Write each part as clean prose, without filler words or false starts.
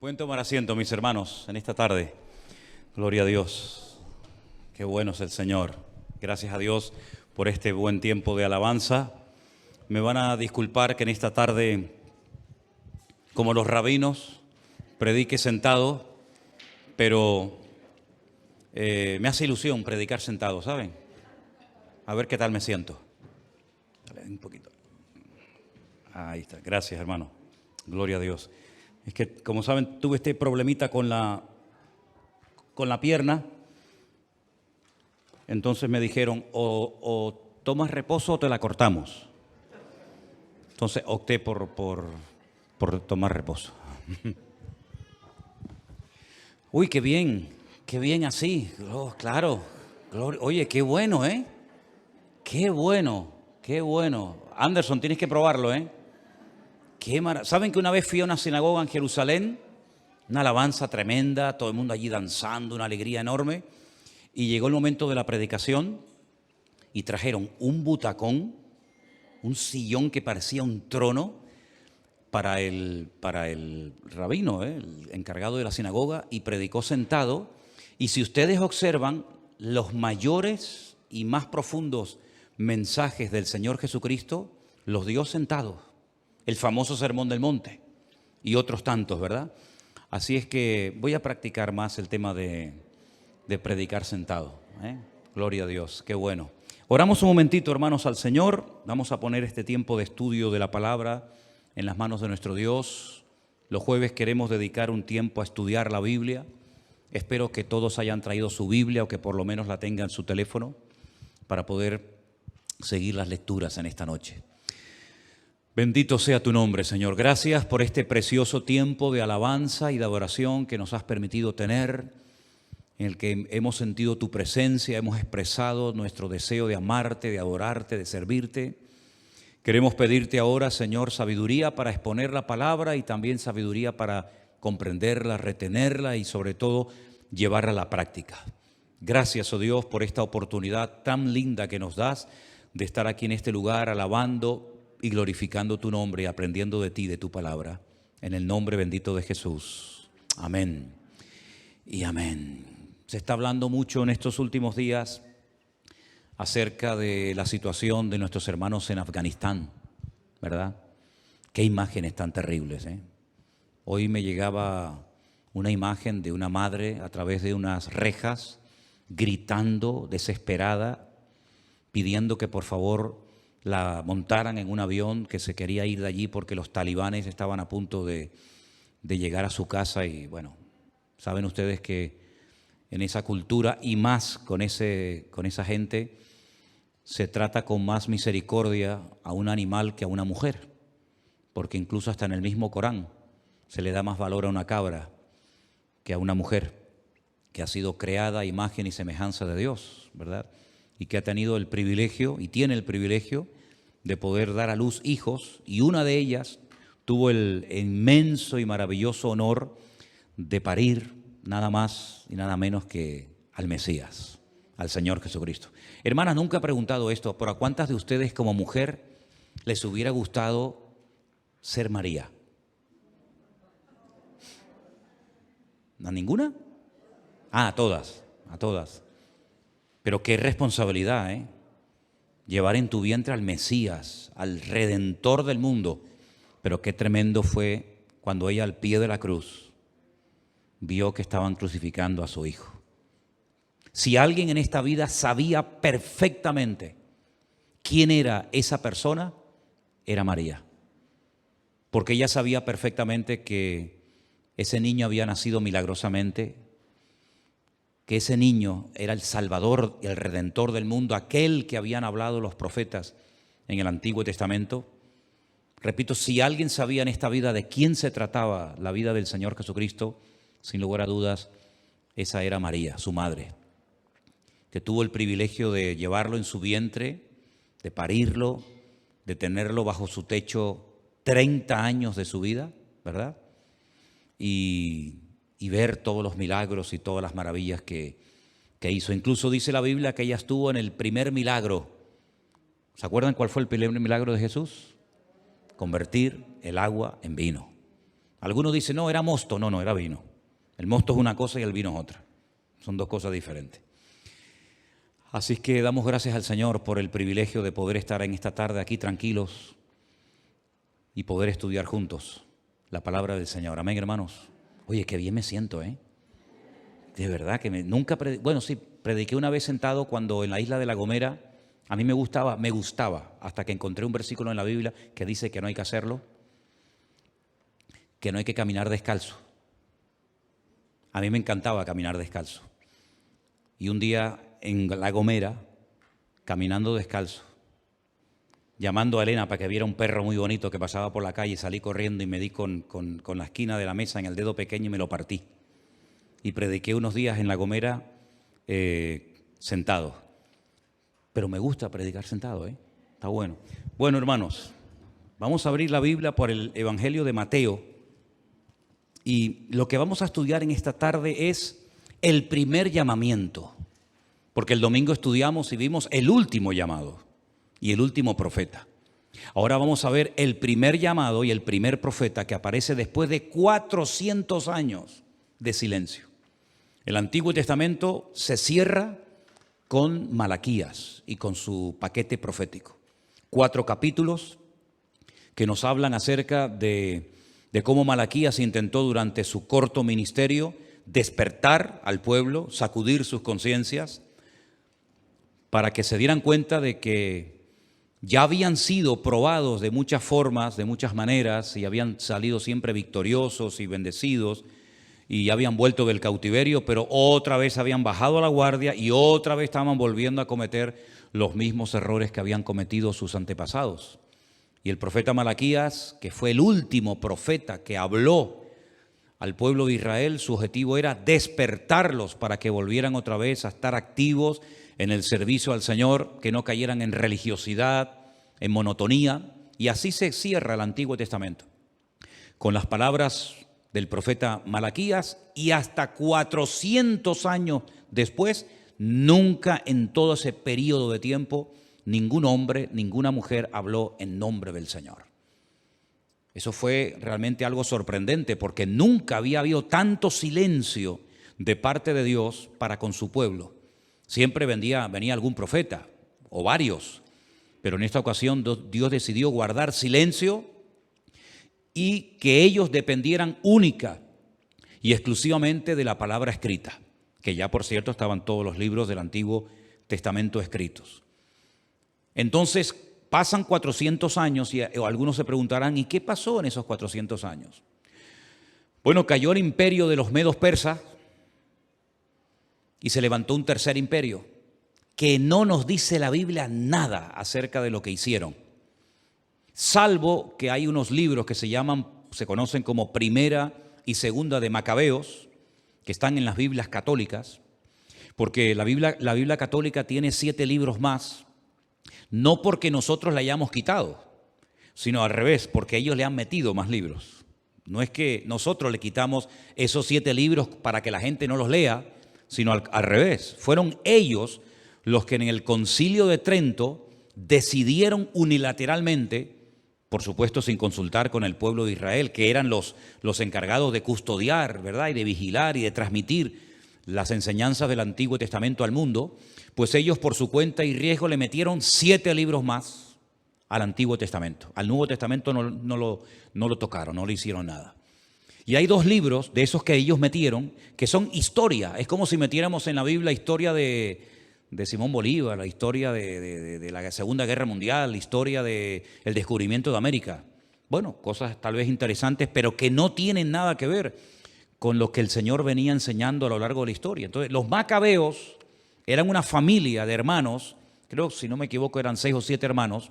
Pueden tomar asiento, mis hermanos, en esta tarde. Gloria a Dios. Qué bueno es el Señor. Gracias a Dios por este buen tiempo de alabanza. Me van a disculpar que en esta tarde, como los rabinos, predique sentado, pero me hace ilusión predicar sentado, ¿saben? A ver qué tal me siento. Dale un poquito. Ahí está. Gracias, hermano. Gloria a Dios. Es que, como saben, tuve este problemita con la pierna. Entonces me dijeron, o tomas reposo o te la cortamos. Entonces opté por tomar reposo. Uy, qué bien así. Oh, claro. Oye, qué bueno, ¿eh? Qué bueno. Anderson, tienes que probarlo, ¿eh? ¿Saben que una vez fui a una sinagoga en Jerusalén? Una alabanza tremenda, todo el mundo allí danzando, una alegría enorme. Y llegó el momento de la predicación y trajeron un butacón, un sillón que parecía un trono para el rabino, el encargado de la sinagoga, y predicó sentado. Y si ustedes observan, los mayores y más profundos mensajes del Señor Jesucristo los dio sentado. El famoso Sermón del Monte y otros tantos, ¿verdad? Así es que voy a practicar más el tema de predicar sentado, ¿eh? Gloria a Dios, qué bueno. Oramos un momentito, hermanos, al Señor. Vamos a poner este tiempo de estudio de la palabra en las manos de nuestro Dios. Los jueves queremos dedicar un tiempo a estudiar la Biblia. Espero que todos hayan traído su Biblia o que por lo menos la tengan en su teléfono para poder seguir las lecturas en esta noche. Bendito sea tu nombre, Señor. Gracias por este precioso tiempo de alabanza y de adoración que nos has permitido tener, en el que hemos sentido tu presencia, hemos expresado nuestro deseo de amarte, de adorarte, de servirte. Queremos pedirte ahora, Señor, sabiduría para exponer la palabra y también sabiduría para comprenderla, retenerla y sobre todo llevarla a la práctica. Gracias, oh Dios, por esta oportunidad tan linda que nos das de estar aquí en este lugar alabando y glorificando tu nombre y aprendiendo de ti, de tu palabra. En el nombre bendito de Jesús. Amén y amén. Se está hablando mucho en estos últimos días acerca de la situación de nuestros hermanos en Afganistán, ¿verdad? Qué imágenes tan terribles, ¿eh? Hoy me llegaba una imagen de una madre a través de unas rejas, gritando, desesperada, pidiendo que por favor la montaran en un avión, que se quería ir de allí porque los talibanes estaban a punto de llegar a su casa. Y bueno, saben ustedes que en esa cultura y más con esa gente se trata con más misericordia a un animal que a una mujer, porque incluso hasta en el mismo Corán se le da más valor a una cabra que a una mujer que ha sido creada a imagen y semejanza de Dios, ¿verdad? Y que ha tenido el privilegio y tiene el privilegio de poder dar a luz hijos, y una de ellas tuvo el inmenso y maravilloso honor de parir nada más y nada menos que al Mesías, al Señor Jesucristo. Hermanas, nunca he preguntado esto, pero ¿a cuántas de ustedes como mujer les hubiera gustado ser María? ¿A ninguna? Ah, a todas. Pero qué responsabilidad, ¿eh? Llevar en tu vientre al Mesías, al Redentor del mundo. Pero qué tremendo fue cuando ella al pie de la cruz vio que estaban crucificando a su hijo. Si alguien en esta vida sabía perfectamente quién era esa persona, era María. Porque ella sabía perfectamente que ese niño había nacido milagrosamente, que ese niño era el Salvador, el Redentor del mundo, aquel que habían hablado los profetas en el Antiguo Testamento. Repito, si alguien sabía en esta vida de quién se trataba la vida del Señor Jesucristo, sin lugar a dudas, esa era María, su madre, que tuvo el privilegio de llevarlo en su vientre, de parirlo, de tenerlo bajo su techo 30 años de su vida, ¿verdad? Y ver todos los milagros y todas las maravillas que hizo. Incluso dice la Biblia que ella estuvo en el primer milagro. ¿Se acuerdan cuál fue el primer milagro de Jesús? Convertir el agua en vino. Algunos dicen, no, era mosto. No, era vino. El mosto es una cosa y el vino es otra. Son dos cosas diferentes. Así que damos gracias al Señor por el privilegio de poder estar en esta tarde aquí tranquilos y poder estudiar juntos la palabra del Señor. Amén, hermanos. Oye, qué bien me siento, ¿eh? De verdad que nunca, bueno, sí, prediqué una vez sentado cuando en la isla de La Gomera. A mí me gustaba, hasta que encontré un versículo en la Biblia que dice que no hay que hacerlo, que no hay que caminar descalzo. A mí me encantaba caminar descalzo. Y un día en La Gomera, caminando descalzo, llamando a Elena para que viera un perro muy bonito que pasaba por la calle, salí corriendo y me di con la esquina de la mesa en el dedo pequeño y me lo partí. Y prediqué unos días en La Gomera sentado. Pero me gusta predicar sentado, ¿eh? Está bueno. Bueno, hermanos, vamos a abrir la Biblia por el Evangelio de Mateo. Y lo que vamos a estudiar en esta tarde es el primer llamamiento. Porque el domingo estudiamos y vimos el último llamado y el último profeta. Ahora vamos a ver el primer llamado y el primer profeta que aparece después de 400 años de silencio. El Antiguo Testamento se cierra con Malaquías y con su paquete profético. 4 capítulos que nos hablan acerca de cómo Malaquías intentó durante su corto ministerio despertar al pueblo, sacudir sus conciencias, para que se dieran cuenta de que ya habían sido probados de muchas formas, de muchas maneras, y habían salido siempre victoriosos y bendecidos, y habían vuelto del cautiverio, pero otra vez habían bajado a la guardia y otra vez estaban volviendo a cometer los mismos errores que habían cometido sus antepasados. Y el profeta Malaquías, que fue el último profeta que habló al pueblo de Israel, su objetivo era despertarlos para que volvieran otra vez a estar activos en el servicio al Señor, que no cayeran en religiosidad, en monotonía. Y así se cierra el Antiguo Testamento, con las palabras del profeta Malaquías, y hasta 400 años después, nunca en todo ese periodo de tiempo, ningún hombre, ninguna mujer habló en nombre del Señor. Eso fue realmente algo sorprendente, porque nunca había habido tanto silencio de parte de Dios para con su pueblo. Siempre venía algún profeta, o varios, pero en esta ocasión Dios decidió guardar silencio y que ellos dependieran única y exclusivamente de la palabra escrita, que ya por cierto estaban todos los libros del Antiguo Testamento escritos. Entonces pasan 400 años y algunos se preguntarán, ¿y qué pasó en esos 400 años? Bueno, cayó el imperio de los medos persas y se levantó un tercer imperio que no nos dice la Biblia nada acerca de lo que hicieron. Salvo que hay unos libros que se conocen como Primera y Segunda de Macabeos, que están en las Biblias católicas, porque la Biblia católica tiene 7 libros más, no porque nosotros la hayamos quitado, sino al revés, porque ellos le han metido más libros. No es que nosotros le quitamos esos 7 libros para que la gente no los lea, sino al revés. Fueron ellos los que en el Concilio de Trento decidieron unilateralmente, por supuesto sin consultar con el pueblo de Israel, que eran los encargados de custodiar, ¿verdad?, y de vigilar y de transmitir las enseñanzas del Antiguo Testamento al mundo, pues ellos por su cuenta y riesgo le metieron 7 libros más al Antiguo Testamento. Al Nuevo Testamento no lo tocaron, no le hicieron nada. Y hay 2 libros de esos que ellos metieron que son historia. Es como si metiéramos en la Biblia historia de Simón Bolívar, la historia de la Segunda Guerra Mundial, la historia del descubrimiento de América. Bueno, cosas tal vez interesantes, pero que no tienen nada que ver con lo que el Señor venía enseñando a lo largo de la historia. Entonces, los macabeos eran una familia de hermanos, creo, si no me equivoco, eran 6 o 7 hermanos,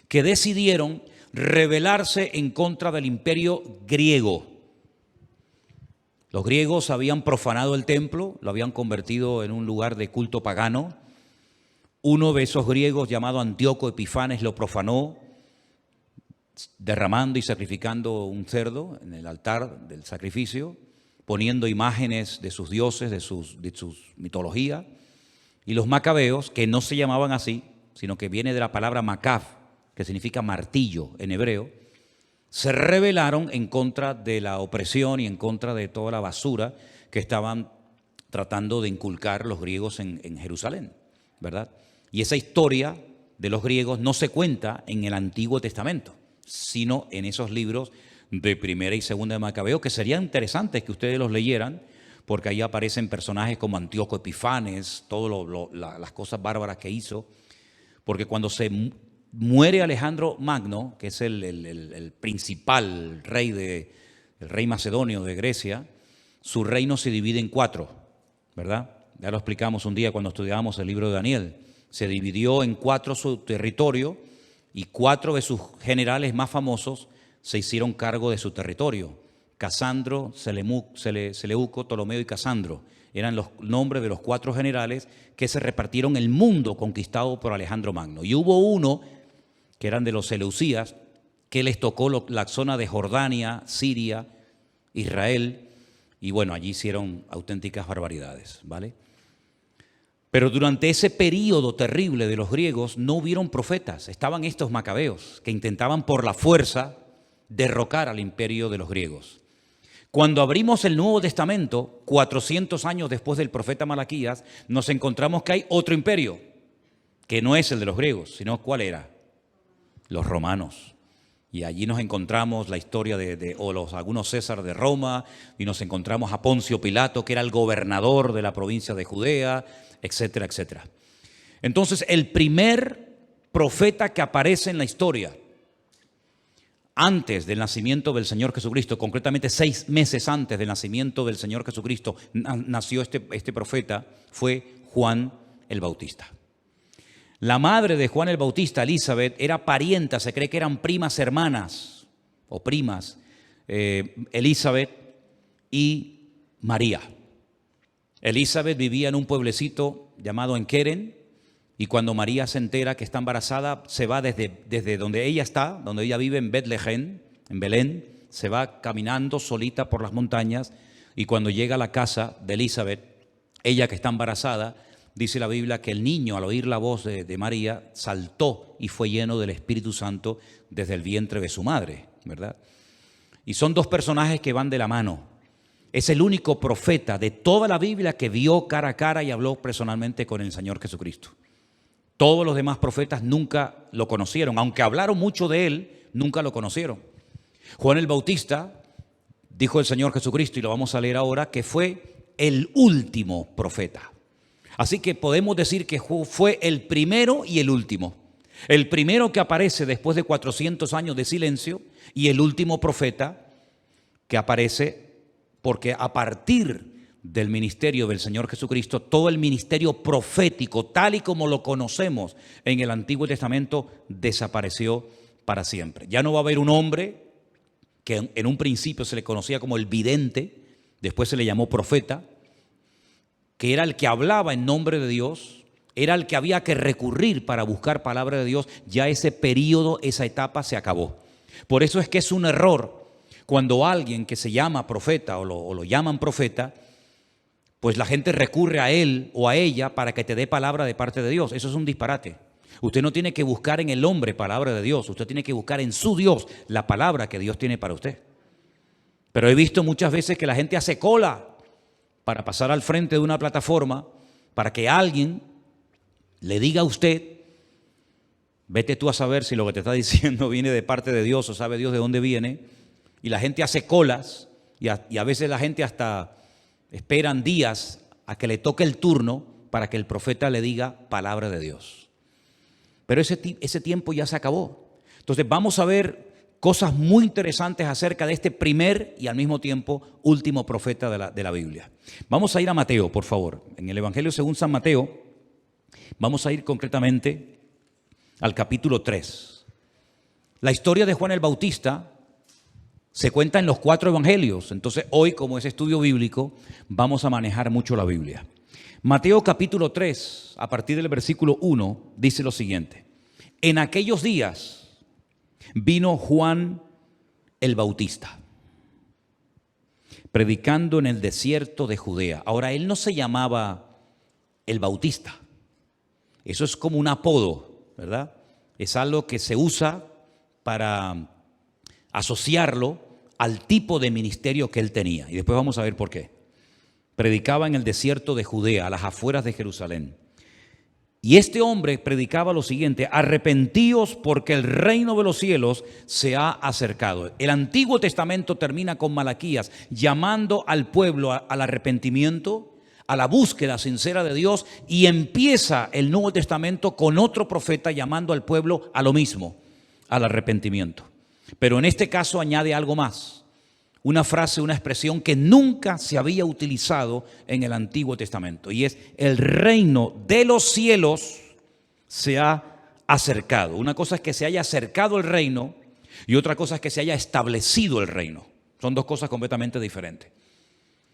que decidieron rebelarse en contra del imperio griego. Los griegos habían profanado el templo, lo habían convertido en un lugar de culto pagano. Uno de esos griegos, llamado Antíoco Epifanes, lo profanó, derramando y sacrificando un cerdo en el altar del sacrificio, poniendo imágenes de sus dioses, de sus mitología. Y los macabeos, que no se llamaban así, sino que viene de la palabra macab, que significa martillo en hebreo, se rebelaron en contra de la opresión y en contra de toda la basura que estaban tratando de inculcar los griegos en Jerusalén, ¿verdad? Y esa historia de los griegos no se cuenta en el Antiguo Testamento, sino en esos libros de Primera y Segunda de Macabeo, que sería interesante que ustedes los leyeran, porque ahí aparecen personajes como Antíoco Epifanes, todas las cosas bárbaras que hizo, porque cuando se muere Alejandro Magno, que es el principal rey, el rey macedonio de Grecia, su reino se divide en 4, ¿verdad? Ya lo explicamos un día cuando estudiábamos el libro de Daniel. Se dividió en 4 su territorio y 4 de sus generales más famosos se hicieron cargo de su territorio. Casandro, Seleuco, Ptolomeo y Casandro eran los nombres de los 4 generales que se repartieron el mundo conquistado por Alejandro Magno. Y hubo uno, que eran de los Seleucías, que les tocó la zona de Jordania, Siria, Israel, y bueno, allí hicieron auténticas barbaridades, ¿vale? Pero durante ese período terrible de los griegos no hubieron profetas, estaban estos macabeos que intentaban por la fuerza derrocar al imperio de los griegos. Cuando abrimos el Nuevo Testamento, 400 años después del profeta Malaquías, nos encontramos que hay otro imperio, que no es el de los griegos, sino ¿cuál era? Los romanos. Y allí nos encontramos la historia algunos César de Roma, y nos encontramos a Poncio Pilato, que era el gobernador de la provincia de Judea, etcétera, etcétera. Entonces, el primer profeta que aparece en la historia, antes del nacimiento del Señor Jesucristo, concretamente 6 meses antes del nacimiento del Señor Jesucristo, nació este profeta, fue Juan el Bautista. La madre de Juan el Bautista, Elizabeth, era parienta, se cree que eran primas hermanas o primas, Elizabeth y María. Elizabeth vivía en un pueblecito llamado Enqueren, y cuando María se entera que está embarazada, se va desde donde ella está, donde ella vive en Betlehem, en Belén, se va caminando solita por las montañas, y cuando llega a la casa de Elizabeth, ella que está embarazada, dice la Biblia que el niño, al oír la voz de María, saltó y fue lleno del Espíritu Santo desde el vientre de su madre, ¿verdad? Y son 2 personajes que van de la mano. Es el único profeta de toda la Biblia que vio cara a cara y habló personalmente con el Señor Jesucristo. Todos los demás profetas nunca lo conocieron, aunque hablaron mucho de él, nunca lo conocieron. Juan el Bautista, dijo el Señor Jesucristo, y lo vamos a leer ahora, que fue el último profeta. Así que podemos decir que fue el primero y el último. El primero que aparece después de 400 años de silencio, y el último profeta que aparece porque a partir del ministerio del Señor Jesucristo, todo el ministerio profético, tal y como lo conocemos en el Antiguo Testamento, desapareció para siempre. Ya no va a haber un hombre que en un principio se le conocía como el vidente, después se le llamó profeta, que era el que hablaba en nombre de Dios, era el que había que recurrir para buscar palabra de Dios. Ya ese periodo, esa etapa se acabó. Por eso es que es un error cuando alguien que se llama profeta o lo llaman profeta, pues la gente recurre a él o a ella para que te dé palabra de parte de Dios. Eso es un disparate. Usted no tiene que buscar en el hombre palabra de Dios, usted tiene que buscar en su Dios la palabra que Dios tiene para usted. Pero he visto muchas veces que la gente hace cola para pasar al frente de una plataforma para que alguien le diga a usted, vete tú a saber si lo que te está diciendo viene de parte de Dios o sabe Dios de dónde viene. Y la gente hace colas y a veces la gente hasta esperan días a que le toque el turno para que el profeta le diga palabra de Dios. Pero ese tiempo ya se acabó. Entonces vamos a ver cosas muy interesantes acerca de este primer y al mismo tiempo último profeta de la Biblia. Vamos a ir a Mateo, por favor. En el Evangelio según San Mateo, vamos a ir concretamente al capítulo 3. La historia de Juan el Bautista se cuenta en los 4 evangelios. Entonces hoy, como es estudio bíblico, vamos a manejar mucho la Biblia. Mateo capítulo 3, a partir del versículo 1, dice lo siguiente. En aquellos días vino Juan el Bautista, predicando en el desierto de Judea. Ahora, él no se llamaba el Bautista. Eso es como un apodo, ¿verdad? Es algo que se usa para asociarlo al tipo de ministerio que él tenía. Y después vamos a ver por qué. Predicaba en el desierto de Judea, a las afueras de Jerusalén. Y este hombre predicaba lo siguiente: arrepentíos porque el reino de los cielos se ha acercado. El Antiguo Testamento termina con Malaquías llamando al pueblo al arrepentimiento, a la búsqueda sincera de Dios, y empieza el Nuevo Testamento con otro profeta llamando al pueblo a lo mismo, al arrepentimiento. Pero en este caso añade algo más, una frase, una expresión que nunca se había utilizado en el Antiguo Testamento, y es: el reino de los cielos se ha acercado. Una cosa es que se haya acercado el reino y otra cosa es que se haya establecido el reino. Son dos cosas completamente diferentes.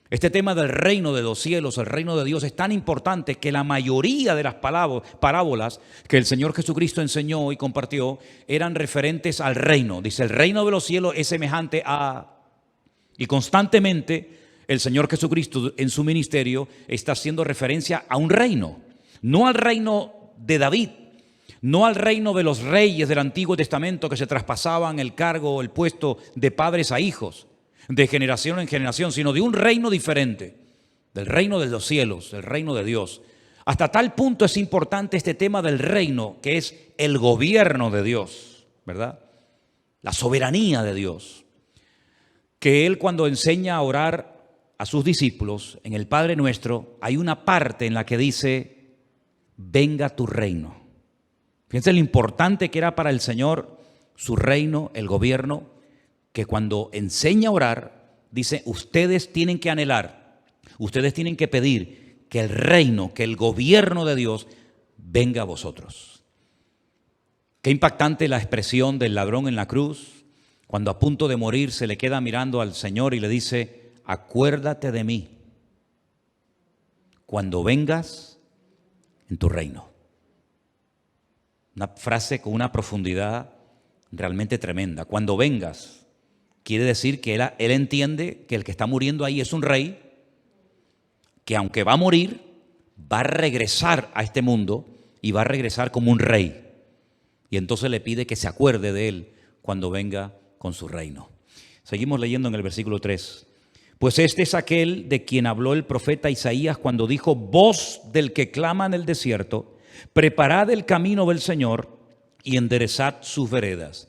Este tema del reino de los cielos, el reino de Dios, es tan importante que la mayoría de las parábolas que el Señor Jesucristo enseñó y compartió eran referentes al reino. Dice: el reino de los cielos es semejante a... Y constantemente el Señor Jesucristo en su ministerio está haciendo referencia a un reino, no al reino de David, no al reino de los reyes del Antiguo Testamento que se traspasaban el cargo o el puesto de padres a hijos, de generación en generación, sino de un reino diferente, del reino de los cielos, el reino de Dios. Hasta tal punto es importante este tema del reino, que es el gobierno de Dios, ¿verdad? La soberanía de Dios. Que Él, cuando enseña a orar a sus discípulos en el Padre Nuestro, hay una parte en la que dice: venga tu reino. Fíjense lo importante que era para el Señor su reino, el gobierno, que cuando enseña a orar, dice: ustedes tienen que anhelar, ustedes tienen que pedir que el reino, que el gobierno de Dios venga a vosotros. Qué impactante la expresión del ladrón en la cruz, cuando a punto de morir se le queda mirando al Señor y le dice: acuérdate de mí cuando vengas en tu reino. Una frase con una profundidad realmente tremenda. Cuando vengas, quiere decir que él entiende que el que está muriendo ahí es un rey, que aunque va a morir, va a regresar a este mundo y va a regresar como un rey. Y entonces le pide que se acuerde de él cuando venga con su reino. Seguimos leyendo en el versículo 3. Pues este es aquel de quien habló el profeta Isaías cuando dijo: voz del que clama en el desierto, preparad el camino del Señor y enderezad sus veredas.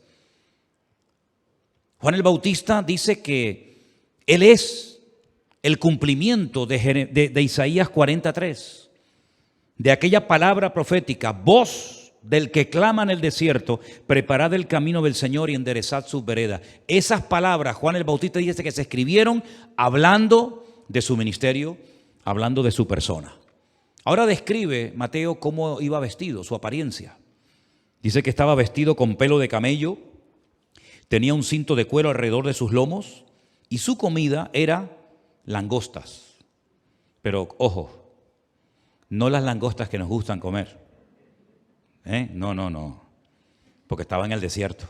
Juan el Bautista dice que él es el cumplimiento de Isaías 43, de aquella palabra profética: voz del que clama en el desierto, preparad el camino del Señor y enderezad sus veredas. Esas palabras Juan el Bautista dice que se escribieron hablando de su ministerio, hablando de su persona. Ahora describe Mateo cómo iba vestido, su apariencia. Dice que estaba vestido con pelo de camello, tenía un cinto de cuero alrededor de sus lomos y su comida era langostas. Pero ojo, no las langostas que nos gustan comer. No, porque estaba en el desierto.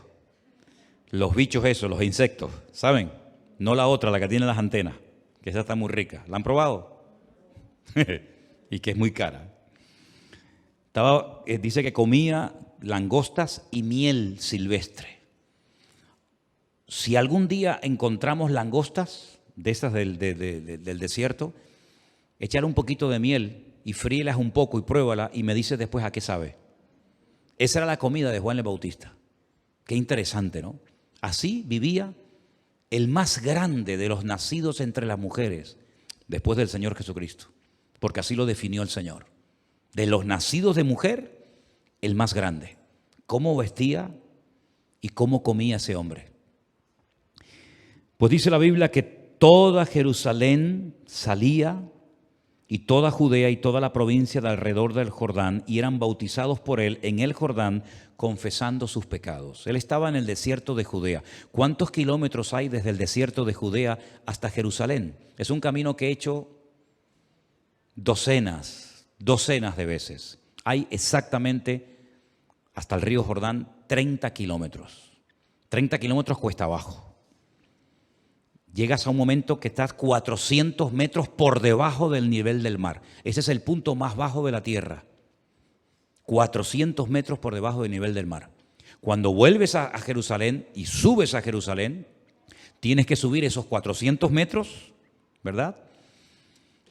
Los bichos esos, los insectos, ¿saben? No la otra, la que tiene las antenas, que esa está muy rica. ¿La han probado? Y que es muy cara. Dice que comía langostas y miel silvestre. Si algún día encontramos langostas de esas del desierto, echar un poquito de miel y fríelas un poco y pruébala y me dices después a qué sabe. Esa era la comida de Juan el Bautista. Qué interesante, ¿no? Así vivía el más grande de los nacidos entre las mujeres después del Señor Jesucristo, porque así lo definió el Señor. De los nacidos de mujer, el más grande. ¿Cómo vestía y cómo comía ese hombre? Pues dice la Biblia que toda Jerusalén salía, y toda Judea y toda la provincia de alrededor del Jordán, y eran bautizados por él en el Jordán, confesando sus pecados. Él estaba en el desierto de Judea. ¿Cuántos kilómetros hay desde el desierto de Judea hasta Jerusalén? Es un camino que he hecho docenas de veces. Hay exactamente hasta el río Jordán 30 kilómetros. 30 kilómetros cuesta abajo. Llegas a un momento que estás 400 metros por debajo del nivel del mar. Ese es el punto más bajo de la tierra. 400 metros por debajo del nivel del mar. Cuando vuelves a Jerusalén y subes a Jerusalén, tienes que subir esos 400 metros, ¿verdad?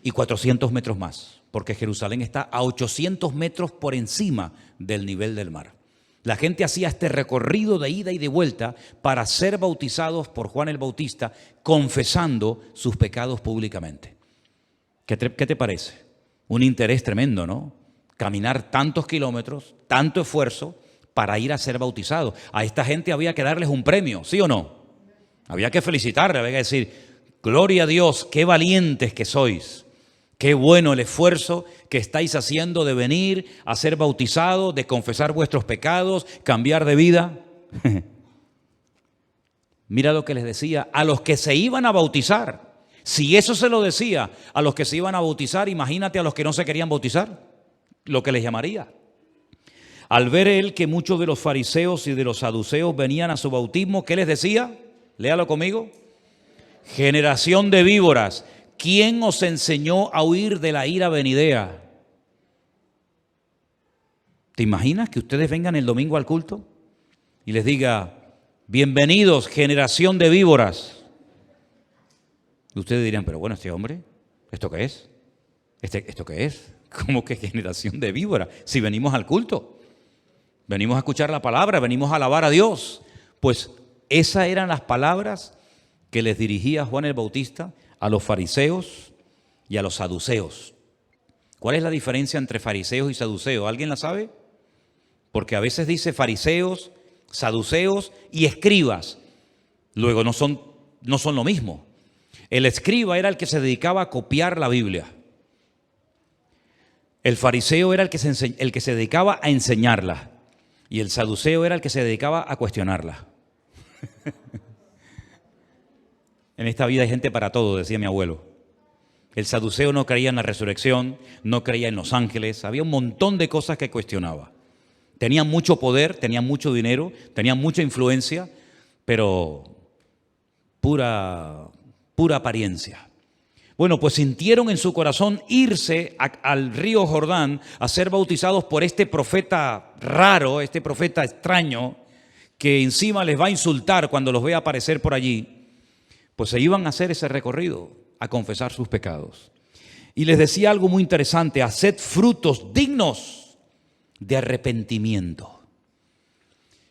Y 400 metros más, porque Jerusalén está a 800 metros por encima del nivel del mar. La gente hacía este recorrido de ida y de vuelta para ser bautizados por Juan el Bautista, confesando sus pecados públicamente. ¿Qué te parece? Un interés tremendo, ¿no? Caminar tantos kilómetros, tanto esfuerzo para ir a ser bautizado. A esta gente había que darles un premio, ¿sí o no? Había que felicitarle, había que decir, gloria a Dios, qué valientes que sois. Qué bueno el esfuerzo que estáis haciendo de venir a ser bautizados, de confesar vuestros pecados, cambiar de vida. Mira lo que les decía a los que se iban a bautizar. Si eso se lo decía a los que se iban a bautizar, imagínate a los que no se querían bautizar, lo que les llamaría. Al ver él que muchos de los fariseos y de los saduceos venían a su bautismo, ¿qué les decía? Léalo conmigo. Generación de víboras, ¿quién os enseñó a huir de la ira venidera? ¿Te imaginas que ustedes vengan el domingo al culto y les diga, bienvenidos, generación de víboras? Y ustedes dirían, pero bueno, este hombre, ¿esto qué es? ¿Esto qué es? ¿Cómo que generación de víboras? Si venimos al culto, venimos a escuchar la palabra, venimos a alabar a Dios. Pues esas eran las palabras que les dirigía Juan el Bautista a los fariseos y a los saduceos. ¿Cuál es la diferencia entre fariseos y saduceos? ¿Alguien la sabe? Porque a veces dice fariseos, saduceos y escribas. Luego no son lo mismo. El escriba era el que se dedicaba a copiar la Biblia. El fariseo era el que se dedicaba a enseñarla. Y el saduceo era el que se dedicaba a cuestionarla. En esta vida hay gente para todo, decía mi abuelo. El saduceo no creía en la resurrección, no creía en los ángeles, había un montón de cosas que cuestionaba. Tenían mucho poder, tenían mucho dinero, tenían mucha influencia, pero pura apariencia. Bueno, pues sintieron en su corazón irse al río Jordán a ser bautizados por este profeta raro, este profeta extraño, que encima les va a insultar cuando los vea aparecer por allí. Pues se iban a hacer ese recorrido, a confesar sus pecados. Y les decía algo muy interesante, haced frutos dignos de arrepentimiento.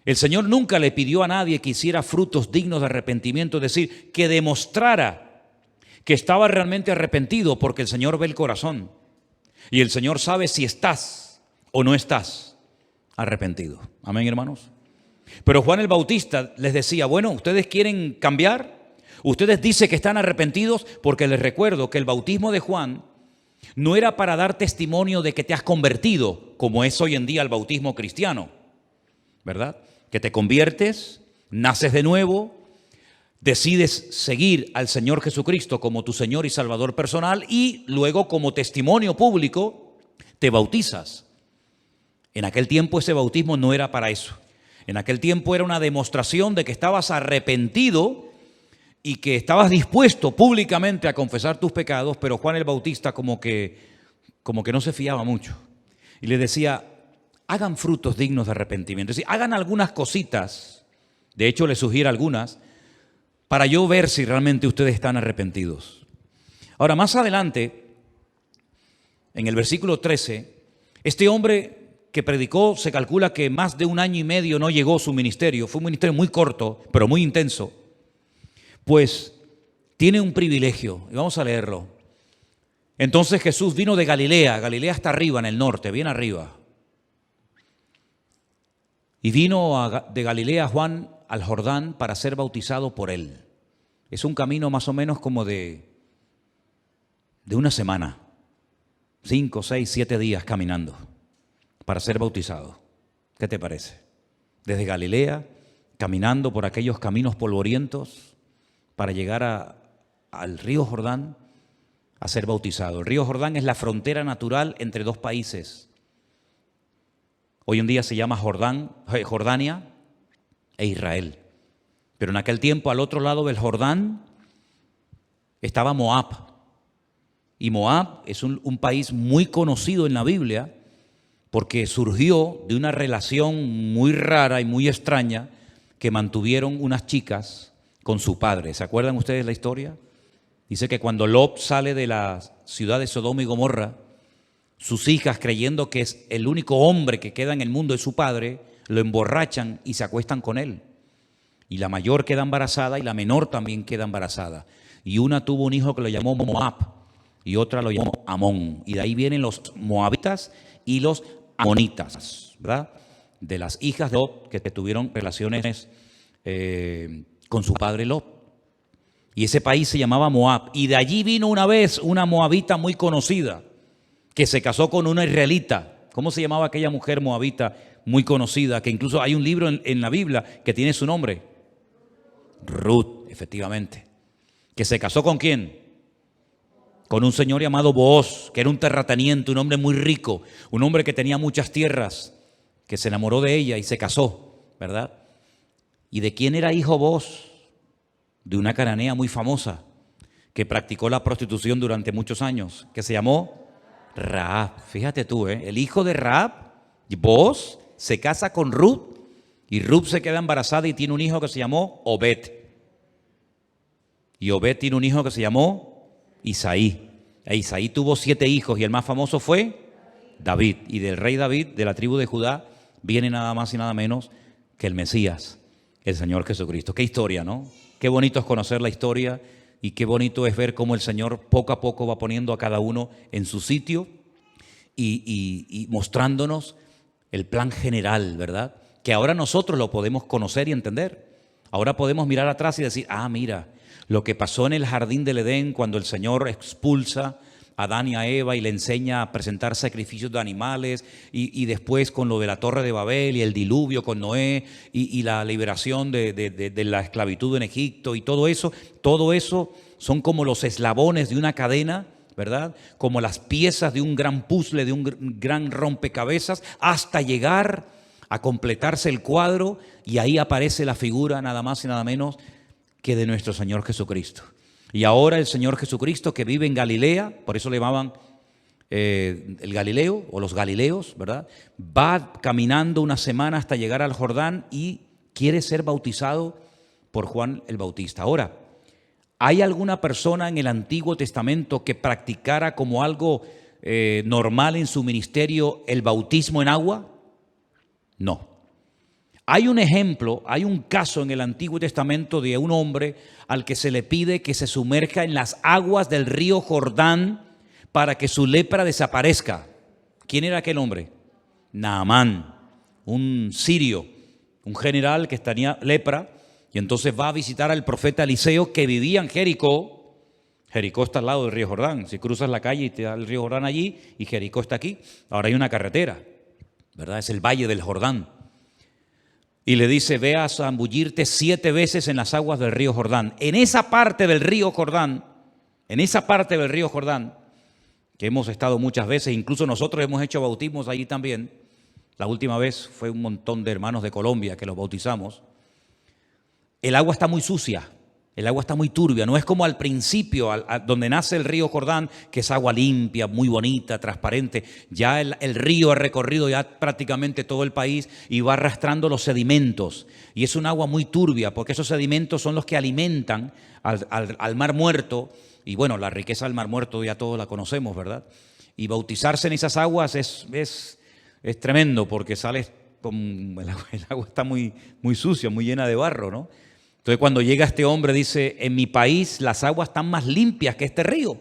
El Señor nunca le pidió a nadie que hiciera frutos dignos de arrepentimiento, es decir, que demostrara que estaba realmente arrepentido, porque el Señor ve el corazón. Y el Señor sabe si estás o no estás arrepentido. Amén, hermanos. Pero Juan el Bautista les decía, bueno, ¿ustedes quieren cambiar? Ustedes dicen que están arrepentidos, porque les recuerdo que el bautismo de Juan no era para dar testimonio de que te has convertido, como es hoy en día el bautismo cristiano, ¿verdad? Que te conviertes, naces de nuevo, decides seguir al Señor Jesucristo como tu Señor y Salvador personal y luego como testimonio público te bautizas. En aquel tiempo ese bautismo no era para eso. En aquel tiempo era una demostración de que estabas arrepentido y que estabas dispuesto públicamente a confesar tus pecados, pero Juan el Bautista como que no se fiaba mucho. Y le decía, hagan frutos dignos de arrepentimiento. Es decir, hagan algunas cositas, de hecho le sugiere algunas, para yo ver si realmente ustedes están arrepentidos. Ahora, más adelante, en el versículo 13, este hombre que predicó, se calcula que más de 1 año y medio no llegó su ministerio, fue un ministerio muy corto, pero muy intenso, pues tiene un privilegio, y vamos a leerlo. Entonces Jesús vino de Galilea, Galilea está arriba, en el norte, bien arriba, y vino de Galilea Juan al Jordán para ser bautizado por él. Es un camino más o menos como de 1 semana, 5, 6, 7 días caminando para ser bautizado. ¿Qué te parece? Desde Galilea, caminando por aquellos caminos polvorientos para llegar al río Jordán a ser bautizado. El río Jordán es la frontera natural entre dos países. Hoy en día se llama Jordania e Israel. Pero en aquel tiempo, al otro lado del Jordán, estaba Moab. Y Moab es un país muy conocido en la Biblia porque surgió de una relación muy rara y muy extraña que mantuvieron unas chicas con su padre. ¿Se acuerdan ustedes la historia? Dice que cuando Lot sale de la ciudad de Sodoma y Gomorra, sus hijas, creyendo que es el único hombre que queda en el mundo es su padre, lo emborrachan y se acuestan con él. Y la mayor queda embarazada y la menor también queda embarazada. Y una tuvo un hijo que lo llamó Moab y otra lo llamó Amón. Y de ahí vienen los moabitas y los amonitas, ¿verdad? De las hijas de Lot que tuvieron relaciones con su padre Lot. Y ese país se llamaba Moab. Y de allí vino una vez una moabita muy conocida que se casó con una israelita. ¿Cómo se llamaba aquella mujer moabita muy conocida? Que incluso hay un libro en la Biblia que tiene su nombre. Ruth, efectivamente. ¿Que se casó con quién? Con un señor llamado Booz, que era un terrateniente, un hombre muy rico, un hombre que tenía muchas tierras, que se enamoró de ella y se casó, ¿verdad? ¿Y de quién era hijo Booz? De una cananea muy famosa, que practicó la prostitución durante muchos años, que se llamó Rahab. Fíjate tú, el hijo de Rahab, Booz, se casa con Ruth, y Ruth se queda embarazada y tiene un hijo que se llamó Obed. Y Obed tiene un hijo que se llamó Isaí. Isaí tuvo 7 hijos y el más famoso fue David. Y del rey David, de la tribu de Judá, viene nada más y nada menos que el Mesías, el Señor Jesucristo. Qué historia, ¿no? Qué bonito es conocer la historia y qué bonito es ver cómo el Señor poco a poco va poniendo a cada uno en su sitio y mostrándonos el plan general, ¿verdad? Que ahora nosotros lo podemos conocer y entender. Ahora podemos mirar atrás y decir, mira, lo que pasó en el jardín del Edén cuando el Señor expulsa a Adán y a Eva y le enseña a presentar sacrificios de animales y después con lo de la Torre de Babel y el diluvio con Noé y la liberación de la esclavitud en Egipto y todo eso son como los eslabones de una cadena, ¿verdad? Como las piezas de un gran puzzle, de un gran rompecabezas, hasta llegar a completarse el cuadro y ahí aparece la figura nada más y nada menos que de nuestro Señor Jesucristo. Y ahora el Señor Jesucristo que vive en Galilea, por eso le llamaban el Galileo o los Galileos, ¿verdad? Va caminando una semana hasta llegar al Jordán y quiere ser bautizado por Juan el Bautista. Ahora, ¿hay alguna persona en el Antiguo Testamento que practicara como algo normal en su ministerio el bautismo en agua? No. Hay un ejemplo, hay un caso en el Antiguo Testamento de un hombre al que se le pide que se sumerja en las aguas del río Jordán para que su lepra desaparezca. ¿Quién era aquel hombre? Naamán, un sirio, un general que tenía lepra, y entonces va a visitar al profeta Eliseo que vivía en Jericó. Jericó está al lado del río Jordán. Si cruzas la calle y te da el río Jordán allí y Jericó está aquí, ahora hay una carretera, ¿verdad? Es el Valle del Jordán. Y le dice, ve a zambullirte 7 veces en las aguas del río Jordán. En esa parte del río Jordán, que hemos estado muchas veces, incluso nosotros hemos hecho bautismos allí también. La última vez fue un montón de hermanos de Colombia que los bautizamos. El agua está muy sucia, el agua está muy turbia, no es como al principio, donde nace el río Jordán, que es agua limpia, muy bonita, transparente. Ya el río ha recorrido ya prácticamente todo el país y va arrastrando los sedimentos. Y es un agua muy turbia, porque esos sedimentos son los que alimentan al Mar Muerto. Y bueno, la riqueza del Mar Muerto ya todos la conocemos, ¿verdad? Y bautizarse en esas aguas es tremendo, porque sales con el agua está muy, muy sucia, muy llena de barro, ¿no? Entonces cuando llega este hombre dice, en mi país las aguas están más limpias que este río.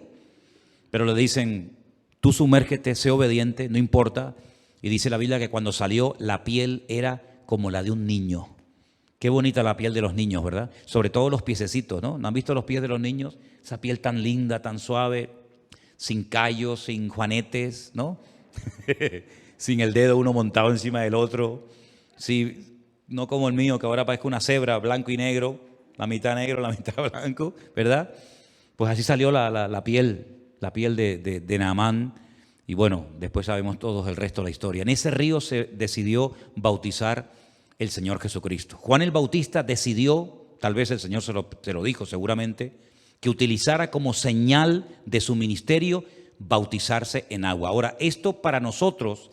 Pero le dicen, tú sumérgete, sé obediente, no importa. Y dice la Biblia que cuando salió la piel era como la de un niño. Qué bonita la piel de los niños, ¿verdad? Sobre todo los piececitos, ¿no? ¿No han visto los pies de los niños? Esa piel tan linda, tan suave, sin callos, sin juanetes, ¿no? Sin el dedo uno montado encima del otro. Sí. No como el mío, que ahora parezca una cebra, blanco y negro, la mitad negro, la mitad blanco, ¿verdad? Pues así salió la piel de Naamán. Y bueno, después sabemos todos el resto de la historia. En ese río se decidió bautizar el Señor Jesucristo. Juan el Bautista decidió, tal vez el Señor se lo dijo seguramente, que utilizara como señal de su ministerio bautizarse en agua. Ahora, esto para nosotros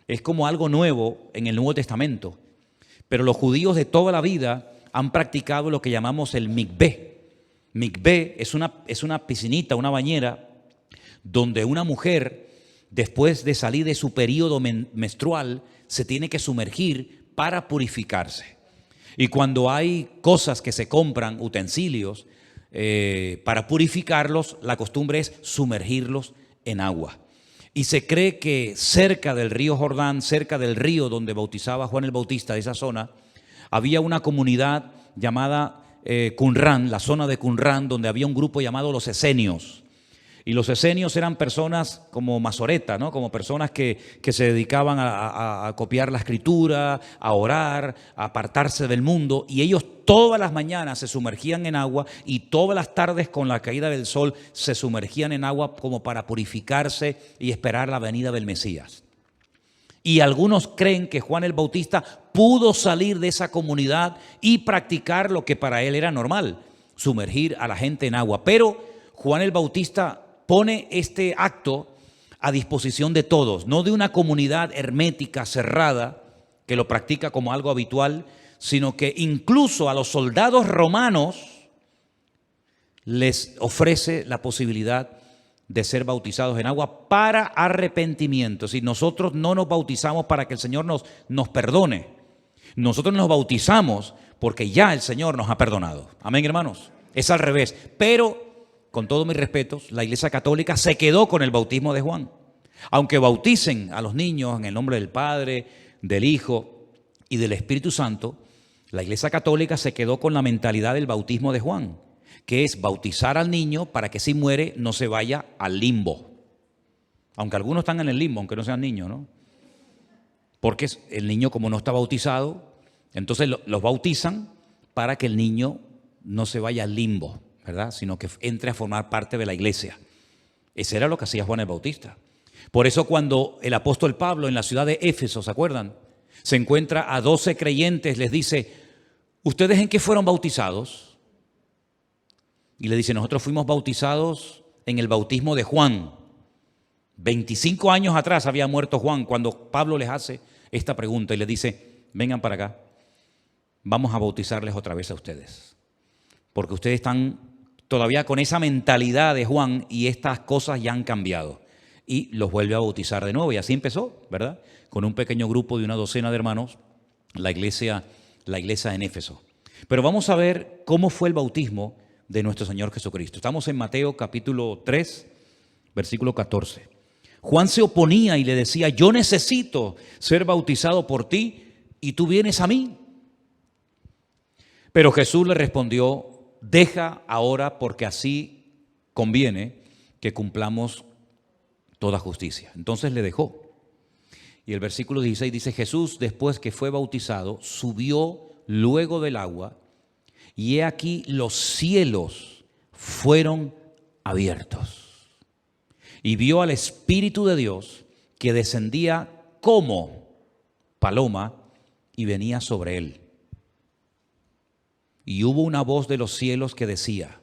Es como algo nuevo en el Nuevo Testamento. Pero los judíos de toda la vida han practicado lo que llamamos el mikvé. Mikvé es una piscinita, una bañera, donde una mujer, después de salir de su periodo menstrual, se tiene que sumergir para purificarse. Y cuando hay cosas que se compran, utensilios, para purificarlos, la costumbre es sumergirlos en agua. Y se cree que cerca del río Jordán, cerca del río donde bautizaba Juan el Bautista, de esa zona, había una comunidad llamada Qumrán, la zona de Qumrán, donde había un grupo llamado los esenios. Y los esenios eran personas como masoretas, ¿no? Como personas que se dedicaban a copiar la escritura, a orar, a apartarse del mundo. Y ellos todas las mañanas se sumergían en agua y todas las tardes con la caída del sol se sumergían en agua como para purificarse y esperar la venida del Mesías. Y algunos creen que Juan el Bautista pudo salir de esa comunidad y practicar lo que para él era normal, sumergir a la gente en agua. Pero Juan el Bautista pone este acto a disposición de todos, no de una comunidad hermética, cerrada, que lo practica como algo habitual, sino que incluso a los soldados romanos les ofrece la posibilidad de ser bautizados en agua para arrepentimiento. Si nosotros no nos bautizamos para que el Señor nos perdone, nosotros nos bautizamos porque ya el Señor nos ha perdonado. Amén, hermanos. Es al revés. Pero, con todos mis respetos, la Iglesia Católica se quedó con el bautismo de Juan. Aunque bauticen a los niños en el nombre del Padre, del Hijo y del Espíritu Santo, la Iglesia Católica se quedó con la mentalidad del bautismo de Juan, que es bautizar al niño para que si muere no se vaya al limbo. Aunque algunos están en el limbo, aunque no sean niños, ¿no? Porque el niño, como no está bautizado, entonces los bautizan para que el niño no se vaya al limbo, ¿verdad? Sino que entre a formar parte de la iglesia. Ese era lo que hacía Juan el Bautista. Por eso cuando el apóstol Pablo en la ciudad de Éfeso, ¿se acuerdan? Se encuentra a 12 creyentes, les dice, ¿ustedes en qué fueron bautizados? Y le dice, nosotros fuimos bautizados en el bautismo de Juan. 25 años atrás había muerto Juan cuando Pablo les hace esta pregunta y les dice, vengan para acá, vamos a bautizarles otra vez a ustedes. Porque ustedes están todavía con esa mentalidad de Juan y estas cosas ya han cambiado. Y los vuelve a bautizar de nuevo y así empezó, ¿verdad? Con un pequeño grupo de una docena de hermanos, la iglesia en Éfeso. Pero vamos a ver cómo fue el bautismo de nuestro Señor Jesucristo. Estamos en Mateo capítulo 3, versículo 14. Juan se oponía y le decía, yo necesito ser bautizado por ti y tú vienes a mí. Pero Jesús le respondió, deja ahora porque así conviene que cumplamos toda justicia. Entonces le dejó. Y el versículo 16 dice, Jesús después que fue bautizado, subió luego del agua y he aquí los cielos fueron abiertos. Y vio al Espíritu de Dios que descendía como paloma y venía sobre él. Y hubo una voz de los cielos que decía,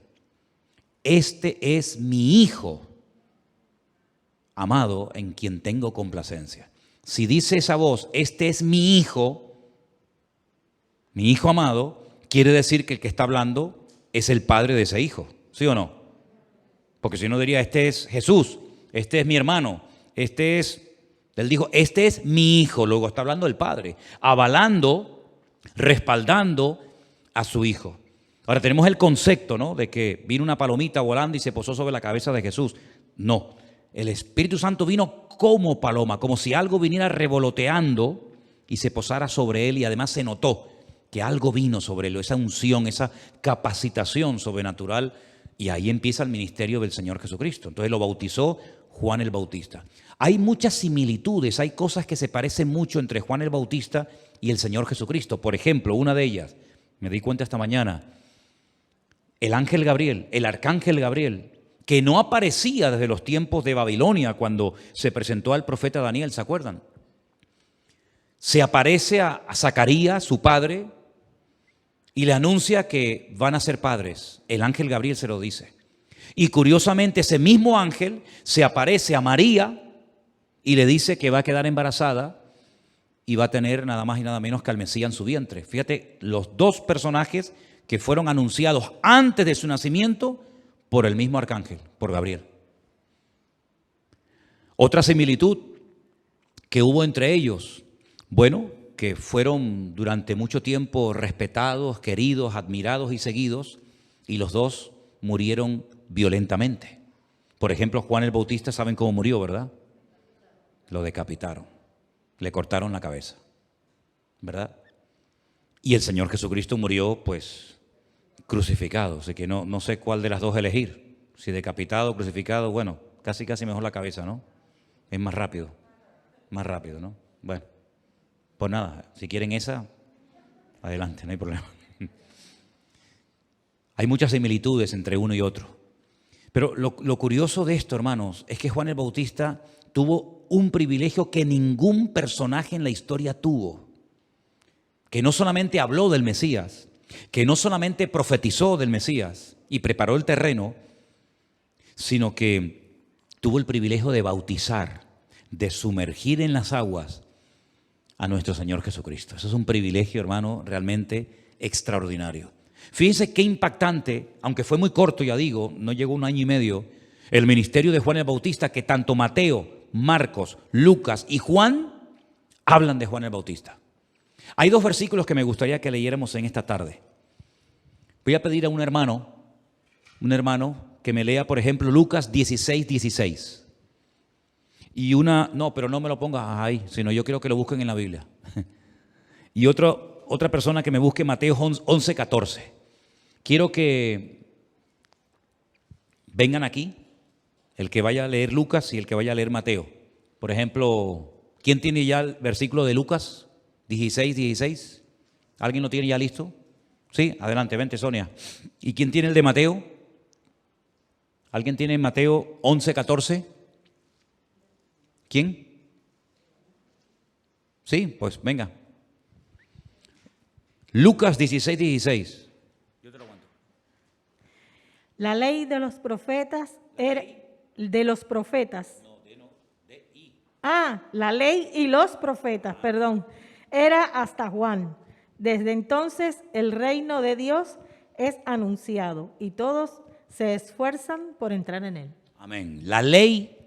este es mi Hijo amado en quien tengo complacencia. Si dice esa voz, este es mi Hijo amado, quiere decir que el que está hablando es el padre de ese hijo, ¿sí o no? Porque si no diría, este es Jesús, este es mi hermano, él dijo, este es mi hijo, luego está hablando del padre, avalando, respaldando a su hijo. Ahora tenemos el concepto, ¿no? De que vino una palomita volando y se posó sobre la cabeza de Jesús. No, el Espíritu Santo vino como paloma, como si algo viniera revoloteando y se posara sobre él y además se notó que algo vino sobre él, esa unción, esa capacitación sobrenatural, y ahí empieza el ministerio del Señor Jesucristo. Entonces lo bautizó Juan el Bautista. Hay muchas similitudes, hay cosas que se parecen mucho entre Juan el Bautista y el Señor Jesucristo. Por ejemplo, una de ellas, me di cuenta esta mañana, el ángel Gabriel, el arcángel Gabriel, que no aparecía desde los tiempos de Babilonia cuando se presentó al profeta Daniel, ¿se acuerdan? Se aparece a Zacarías, su padre, y le anuncia que van a ser padres. El ángel Gabriel se lo dice. Y curiosamente ese mismo ángel se aparece a María y le dice que va a quedar embarazada y va a tener nada más y nada menos que al Mesías en su vientre. Fíjate, los dos personajes que fueron anunciados antes de su nacimiento por el mismo arcángel, por Gabriel. Otra similitud que hubo entre ellos, bueno, que fueron durante mucho tiempo respetados, queridos, admirados y seguidos, y los dos murieron violentamente. Por ejemplo, Juan el Bautista, ¿saben cómo murió, verdad? Lo decapitaron, le cortaron la cabeza, ¿verdad? Y el Señor Jesucristo murió, pues, crucificado. Así que no sé cuál de las dos elegir. Si decapitado o crucificado, bueno, casi mejor la cabeza, ¿no? Es más rápido, ¿no? Bueno, pues nada, si quieren esa, adelante, no hay problema. Hay muchas similitudes entre uno y otro. Pero lo curioso de esto, hermanos, es que Juan el Bautista tuvo un privilegio que ningún personaje en la historia tuvo. Que no solamente habló del Mesías, que no solamente profetizó del Mesías y preparó el terreno, sino que tuvo el privilegio de bautizar, de sumergir en las aguas a nuestro Señor Jesucristo. Eso es un privilegio, hermano, realmente extraordinario. Fíjense qué impactante, aunque fue muy corto, ya digo, no llegó 1 año y medio, el ministerio de Juan el Bautista, que tanto Mateo, Marcos, Lucas y Juan hablan de Juan el Bautista. Hay 2 versículos que me gustaría que leyéramos en esta tarde. Voy a pedir a un hermano que me lea, por ejemplo, Lucas 16:16. Y no, pero no me lo pongas ahí, sino yo quiero que lo busquen en la Biblia. Y otra persona que me busque Mateo 11:14. Quiero que vengan aquí, el que vaya a leer Lucas y el que vaya a leer Mateo. Por ejemplo, ¿quién tiene ya el versículo de Lucas 16:16? ¿Alguien lo tiene ya listo? Sí, adelante, vente Sonia. ¿Y quién tiene el de Mateo? ¿Alguien tiene Mateo 11:14? ¿Quién? Sí, pues venga. Lucas 16:16. Yo te lo aguanto. La ley de los profetas era de los profetas. La ley y los profetas, perdón, era hasta Juan. Desde entonces el reino de Dios es anunciado y todos se esfuerzan por entrar en él. Amén. La ley,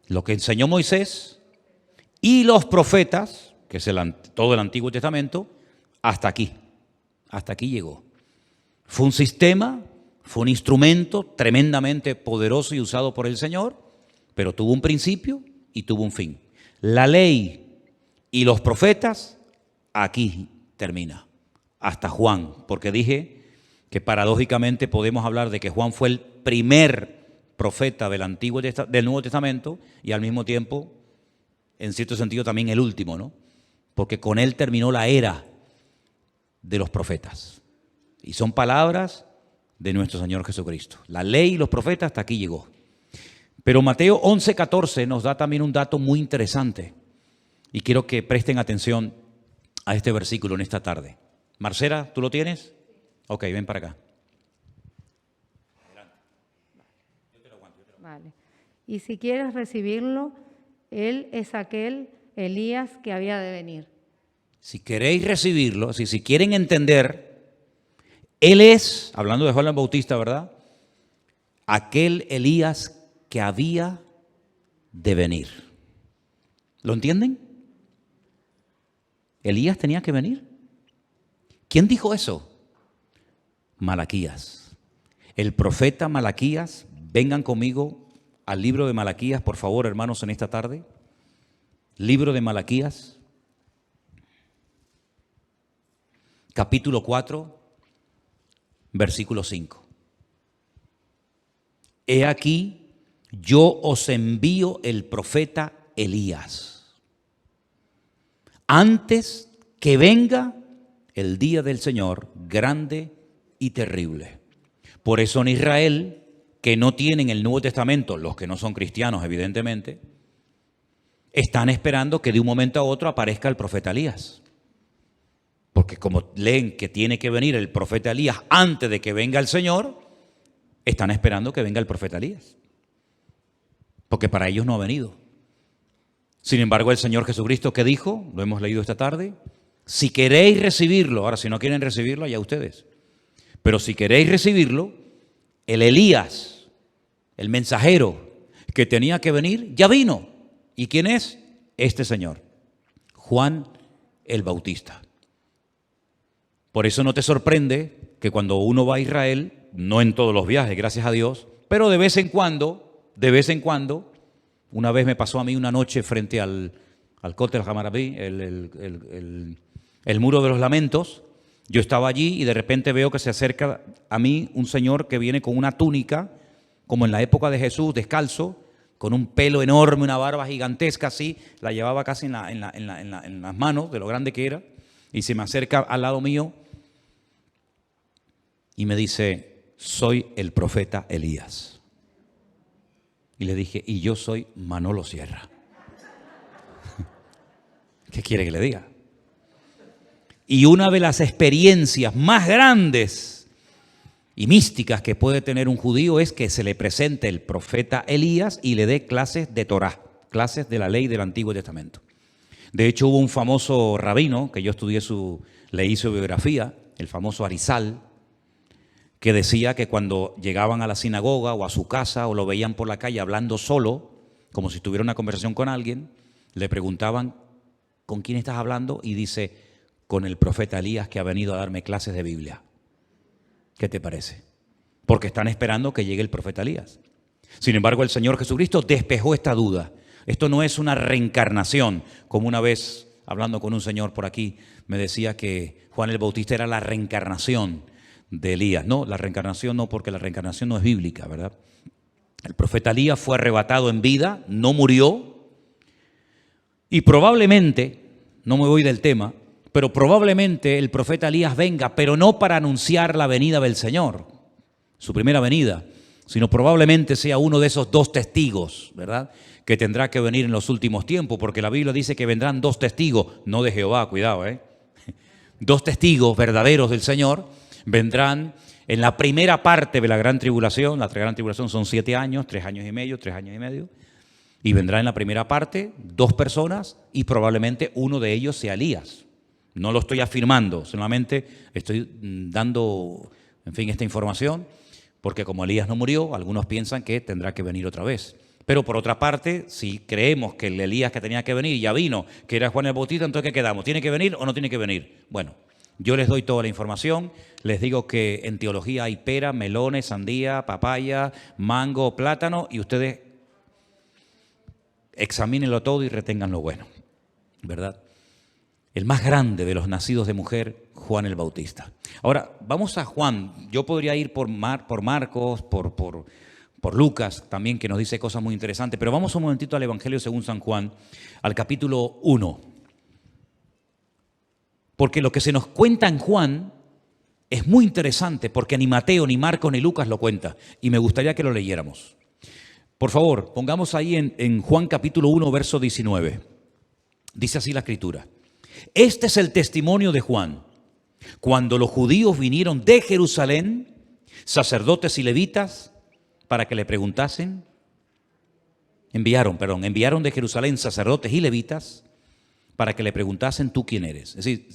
lo que enseñó Moisés, y los profetas, que es todo el Antiguo Testamento, hasta aquí llegó. Fue un sistema, fue un instrumento tremendamente poderoso y usado por el Señor, pero tuvo un principio y tuvo un fin. La ley y los profetas, aquí termina, hasta Juan, porque dije que paradójicamente podemos hablar de que Juan fue el primer profeta del Nuevo Testamento y al mismo tiempo, en cierto sentido, también el último, ¿no? Porque con él terminó la era de los profetas. Y son palabras de nuestro Señor Jesucristo. La ley y los profetas hasta aquí llegó. Pero Mateo 11:14 nos da también un dato muy interesante. Y quiero que presten atención a este versículo en esta tarde. Marcela, ¿tú lo tienes? Ok, ven para acá. Vale. Y si quieres recibirlo, él es aquel Elías que había de venir. Si queréis recibirlo, si quieren entender, él es, hablando de Juan el Bautista, ¿verdad? Aquel Elías que había de venir. ¿Lo entienden? Elías tenía que venir. ¿Quién dijo eso? Malaquías. El profeta Malaquías. Vengan conmigo al libro de Malaquías, por favor, hermanos, en esta tarde. Libro de Malaquías, capítulo 4, versículo 5. He aquí, yo os envío el profeta Elías, antes que venga el día del Señor grande y terrible. Por eso en Israel, que no tienen el Nuevo Testamento, los que no son cristianos evidentemente, están esperando que de un momento a otro aparezca el profeta Elías. Porque como leen que tiene que venir el profeta Elías antes de que venga el Señor, están esperando que venga el profeta Elías. Porque para ellos no ha venido. Sin embargo, el Señor Jesucristo, ¿qué dijo? Lo hemos leído esta tarde. Si queréis recibirlo, ahora si no quieren recibirlo, allá ustedes. Pero si queréis recibirlo, el Elías, el mensajero que tenía que venir, ya vino. ¿Y quién es? Este señor, Juan el Bautista. Por eso no te sorprende que cuando uno va a Israel, no en todos los viajes, gracias a Dios, pero de vez en cuando, una vez me pasó a mí una noche frente al Kotel Hamarabí, el muro de los lamentos. Yo estaba allí y de repente veo que se acerca a mí un señor que viene con una túnica, como en la época de Jesús, descalzo, con un pelo enorme, una barba gigantesca así, la llevaba casi en las manos, de lo grande que era, y se me acerca al lado mío y me dice, soy el profeta Elías. Y le dije, y yo soy Manolo Sierra. ¿Qué quiere que le diga? Y una de las experiencias más grandes y místicas que puede tener un judío es que se le presente el profeta Elías y le dé clases de Torá, clases de la ley del Antiguo Testamento. De hecho, hubo un famoso rabino, que yo leí su biografía, el famoso Arizal, que decía que cuando llegaban a la sinagoga o a su casa o lo veían por la calle hablando solo, como si tuviera una conversación con alguien, le preguntaban, ¿con quién estás hablando? Y dice, con el profeta Elías que ha venido a darme clases de Biblia. ¿Qué te parece? Porque están esperando que llegue el profeta Elías. Sin embargo, el Señor Jesucristo despejó esta duda. Esto no es una reencarnación, como una vez hablando con un señor por aquí, me decía que Juan el Bautista era la reencarnación de Elías. No, la reencarnación no, porque la reencarnación no es bíblica, ¿verdad? El profeta Elías fue arrebatado en vida, no murió, y probablemente, no me voy del tema, pero probablemente el profeta Elías venga, pero no para anunciar la venida del Señor, su primera venida, sino probablemente sea uno de esos dos testigos, ¿verdad?, que tendrá que venir en los últimos tiempos, porque la Biblia dice que vendrán dos testigos, no de Jehová, cuidado, dos testigos verdaderos del Señor, vendrán en la primera parte de la gran tribulación. La gran tribulación son 7 años, 3 años y medio, y vendrá en la primera parte 2 personas y probablemente uno de ellos sea Elías. No lo estoy afirmando, solamente estoy dando, en fin, esta información, porque como Elías no murió, algunos piensan que tendrá que venir otra vez. Pero por otra parte, si creemos que el Elías que tenía que venir ya vino, que era Juan el Bautista, entonces ¿qué quedamos? ¿Tiene que venir o no tiene que venir? Bueno, yo les doy toda la información, les digo que en teología hay pera, melones, sandía, papaya, mango, plátano, y ustedes examínenlo todo y retengan lo bueno, ¿verdad? El más grande de los nacidos de mujer, Juan el Bautista. Ahora, vamos a Juan. Yo podría ir por Marcos, por Lucas también, que nos dice cosas muy interesantes, pero vamos un momentito al Evangelio según San Juan, al capítulo 1. Porque lo que se nos cuenta en Juan es muy interesante, porque ni Mateo, ni Marcos, ni Lucas lo cuenta, y me gustaría que lo leyéramos. Por favor, pongamos ahí en Juan capítulo 1, verso 19. Dice así la Escritura. Este es el testimonio de Juan. Cuando los judíos vinieron de Jerusalén, sacerdotes y levitas, para que le preguntasen, enviaron de Jerusalén sacerdotes y levitas, para que le preguntasen, ¿tú quién eres? Es decir,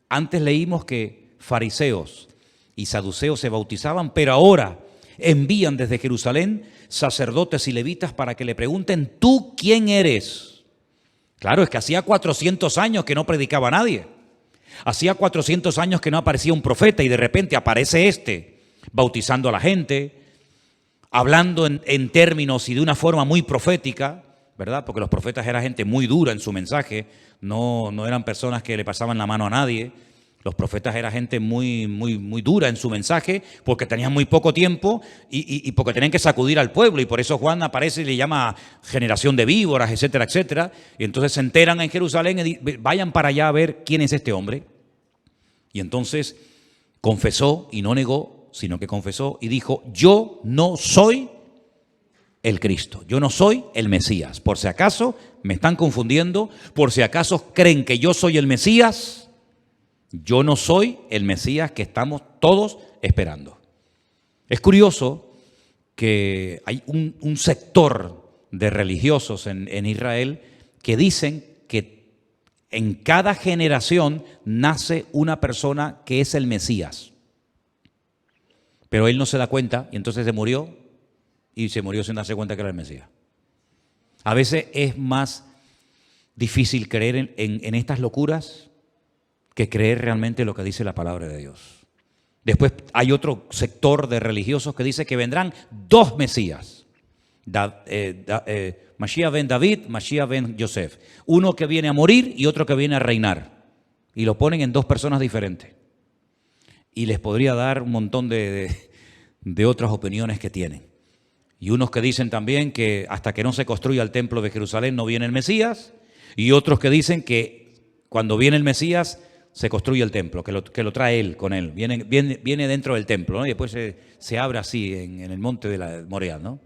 antes leímos que fariseos y saduceos se bautizaban, pero ahora envían desde Jerusalén sacerdotes y levitas para que le pregunten, ¿tú quién eres? Claro, es que hacía 400 años que no predicaba a nadie. Hacía 400 años que no aparecía un profeta y de repente aparece bautizando a la gente, hablando en términos y de una forma muy profética, ¿verdad? Porque los profetas eran gente muy dura en su mensaje, no eran personas que le pasaban la mano a nadie. Los profetas eran gente muy dura en su mensaje porque tenían muy poco tiempo y porque tenían que sacudir al pueblo. Y por eso Juan aparece y le llama generación de víboras, etcétera, etcétera. Y entonces se enteran en Jerusalén y vayan para allá a ver quién es este hombre. Y entonces confesó y no negó, sino que confesó y dijo, yo no soy el Cristo, yo no soy el Mesías. Por si acaso me están confundiendo, por si acaso creen que yo soy el Mesías, yo no soy el Mesías que estamos todos esperando. Es curioso que hay un sector de religiosos en Israel que dicen que en cada generación nace una persona que es el Mesías. Pero él no se da cuenta y entonces se murió sin darse cuenta que era el Mesías. A veces es más difícil creer en estas locuras que creer realmente lo que dice la palabra de Dios. Después hay otro sector de religiosos que dice que vendrán dos Mesías. Mashiach ben David, Mashiach ben Yosef. Uno que viene a morir y otro que viene a reinar. Y lo ponen en dos personas diferentes. Y les podría dar un montón de otras opiniones que tienen. Y unos que dicen también que hasta que no se construya el templo de Jerusalén no viene el Mesías. Y otros que dicen que cuando viene el Mesías se construye el templo, que lo trae él con él. Viene dentro del templo, ¿no? Y después se abre así en el monte de la Morea, ¿no?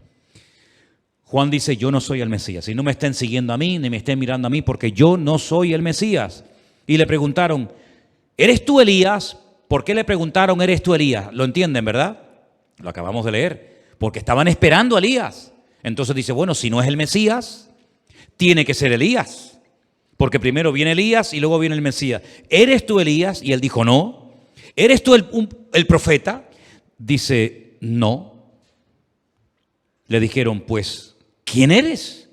Juan dice, yo no soy el Mesías. Y no me estén siguiendo a mí, ni me estén mirando a mí, porque yo no soy el Mesías. Y le preguntaron, ¿eres tú Elías? ¿Por qué le preguntaron, ¿eres tú Elías? Lo entienden, ¿verdad? Lo acabamos de leer. Porque estaban esperando a Elías. Entonces dice, bueno, si no es el Mesías, tiene que ser Elías. Porque primero viene Elías y luego viene el Mesías. ¿Eres tú Elías? Y él dijo, no. ¿Eres tú el profeta? Dice, no. Le dijeron, pues, ¿quién eres?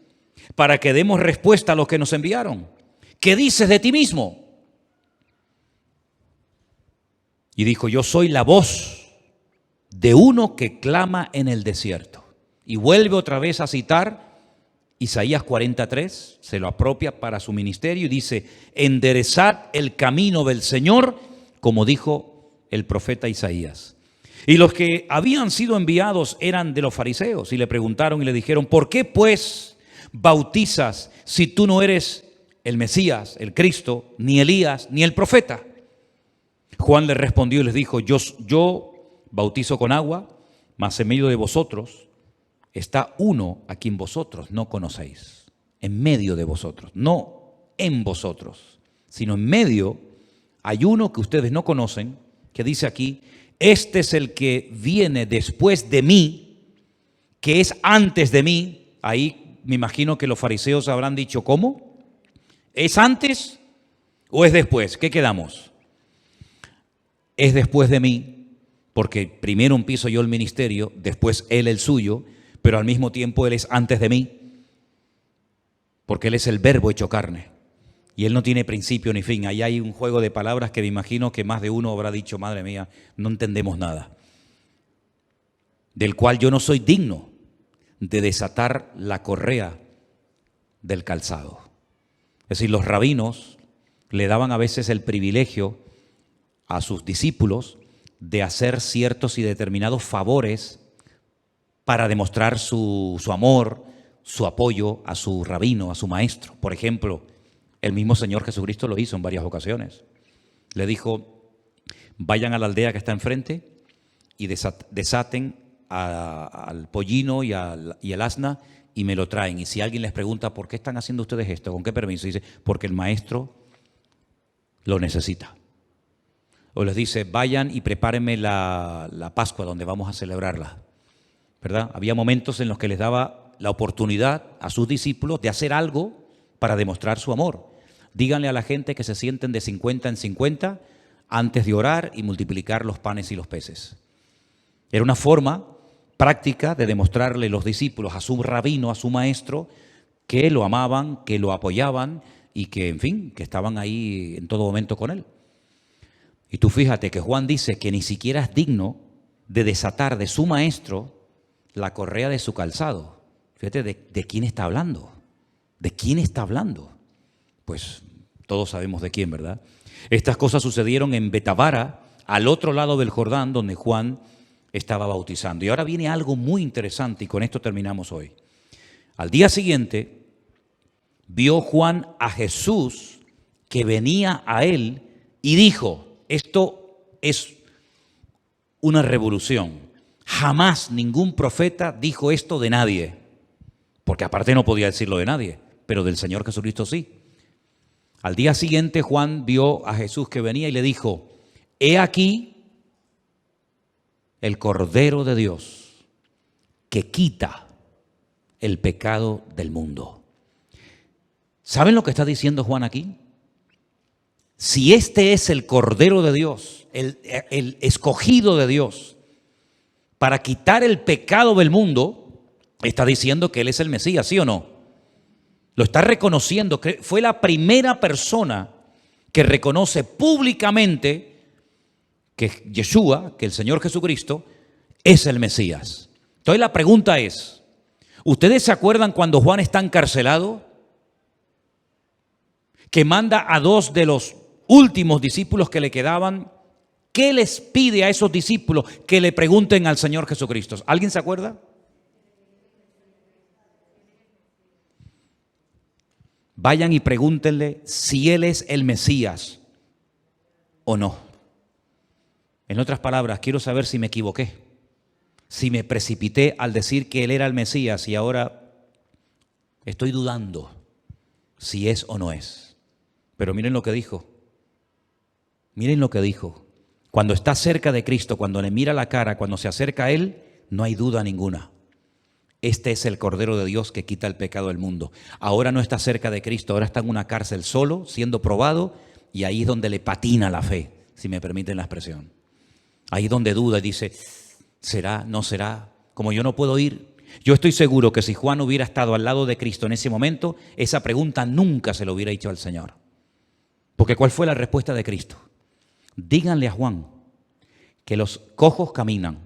Para que demos respuesta a los que nos enviaron. ¿Qué dices de ti mismo? Y dijo, yo soy la voz de uno que clama en el desierto. Y vuelve otra vez a citar Isaías 43, se lo apropia para su ministerio y dice, enderezad el camino del Señor, como dijo el profeta Isaías. Y los que habían sido enviados eran de los fariseos y le preguntaron y le dijeron, ¿por qué pues bautizas si tú no eres el Mesías, el Cristo, ni Elías, ni el profeta? Juan les respondió y les dijo, yo bautizo con agua, mas en medio de vosotros está uno a quien vosotros no conocéis, en medio de vosotros, no en vosotros, sino en medio hay uno que ustedes no conocen, que dice aquí, este es el que viene después de mí, que es antes de mí. Ahí me imagino que los fariseos habrán dicho, ¿cómo? ¿Es antes o es después? ¿Qué quedamos? Es después de mí, porque primero empiezo yo el ministerio, después él el suyo, pero al mismo tiempo él es antes de mí, porque él es el verbo hecho carne, y él no tiene principio ni fin. Ahí hay un juego de palabras que me imagino que más de uno habrá dicho, madre mía, no entendemos nada, del cual yo no soy digno de desatar la correa del calzado. Es decir, los rabinos le daban a veces el privilegio a sus discípulos de hacer ciertos y determinados favores para demostrar su amor, su apoyo a su rabino, a su maestro. Por ejemplo, el mismo Señor Jesucristo lo hizo en varias ocasiones. Le dijo, vayan a la aldea que está enfrente y desaten al pollino y al asna y me lo traen. Y si alguien les pregunta, ¿por qué están haciendo ustedes esto? ¿Con qué permiso? Dice, porque el maestro lo necesita. O les dice, vayan y prepárenme la Pascua donde vamos a celebrarla. ¿Verdad? Había momentos en los que les daba la oportunidad a sus discípulos de hacer algo para demostrar su amor. Díganle a la gente que se sienten de 50 en 50 antes de orar y multiplicar los panes y los peces. Era una forma práctica de demostrarle los discípulos a su rabino, a su maestro, que lo amaban, que lo apoyaban y que, en fin, que estaban ahí en todo momento con él. Y tú fíjate que Juan dice que ni siquiera es digno de desatar de su maestro la correa de su calzado. Fíjate de quién está hablando. ¿De quién está hablando? Pues todos sabemos de quién, ¿verdad? Estas cosas sucedieron en Betabara, al otro lado del Jordán, donde Juan estaba bautizando. Y ahora viene algo muy interesante y con esto terminamos hoy. Al día siguiente, vio Juan a Jesús que venía a él y dijo, esto es una revolución. Jamás ningún profeta dijo esto de nadie, porque aparte no podía decirlo de nadie, pero del Señor Jesucristo sí. Al día siguiente Juan vio a Jesús que venía y le dijo, he aquí el Cordero de Dios que quita el pecado del mundo. ¿Saben lo que está diciendo Juan aquí? Si este es el Cordero de Dios, el escogido de Dios, para quitar el pecado del mundo, está diciendo que Él es el Mesías, ¿sí o no? Lo está reconociendo, que fue la primera persona que reconoce públicamente que Yeshua, que el Señor Jesucristo, es el Mesías. Entonces la pregunta es, ¿ustedes se acuerdan cuando Juan está encarcelado? Que manda a 2 de los últimos discípulos que le quedaban. ¿Qué les pide a esos discípulos? Que le pregunten al Señor Jesucristo. ¿Alguien se acuerda? Vayan y pregúntenle si Él es el Mesías o no. En otras palabras, quiero saber si me equivoqué, si me precipité al decir que Él era el Mesías y ahora estoy dudando si es o no es. Pero miren lo que dijo. Miren lo que dijo. Cuando está cerca de Cristo, cuando le mira la cara, cuando se acerca a Él, no hay duda ninguna. Este es el Cordero de Dios que quita el pecado del mundo. Ahora no está cerca de Cristo, ahora está en una cárcel solo, siendo probado, y ahí es donde le patina la fe, si me permiten la expresión. Ahí es donde duda y dice, ¿será? ¿No será? Como yo no puedo ir. Yo estoy seguro que si Juan hubiera estado al lado de Cristo en ese momento, esa pregunta nunca se lo hubiera hecho al Señor. Porque ¿cuál fue la respuesta de Cristo? Díganle a Juan que los cojos caminan,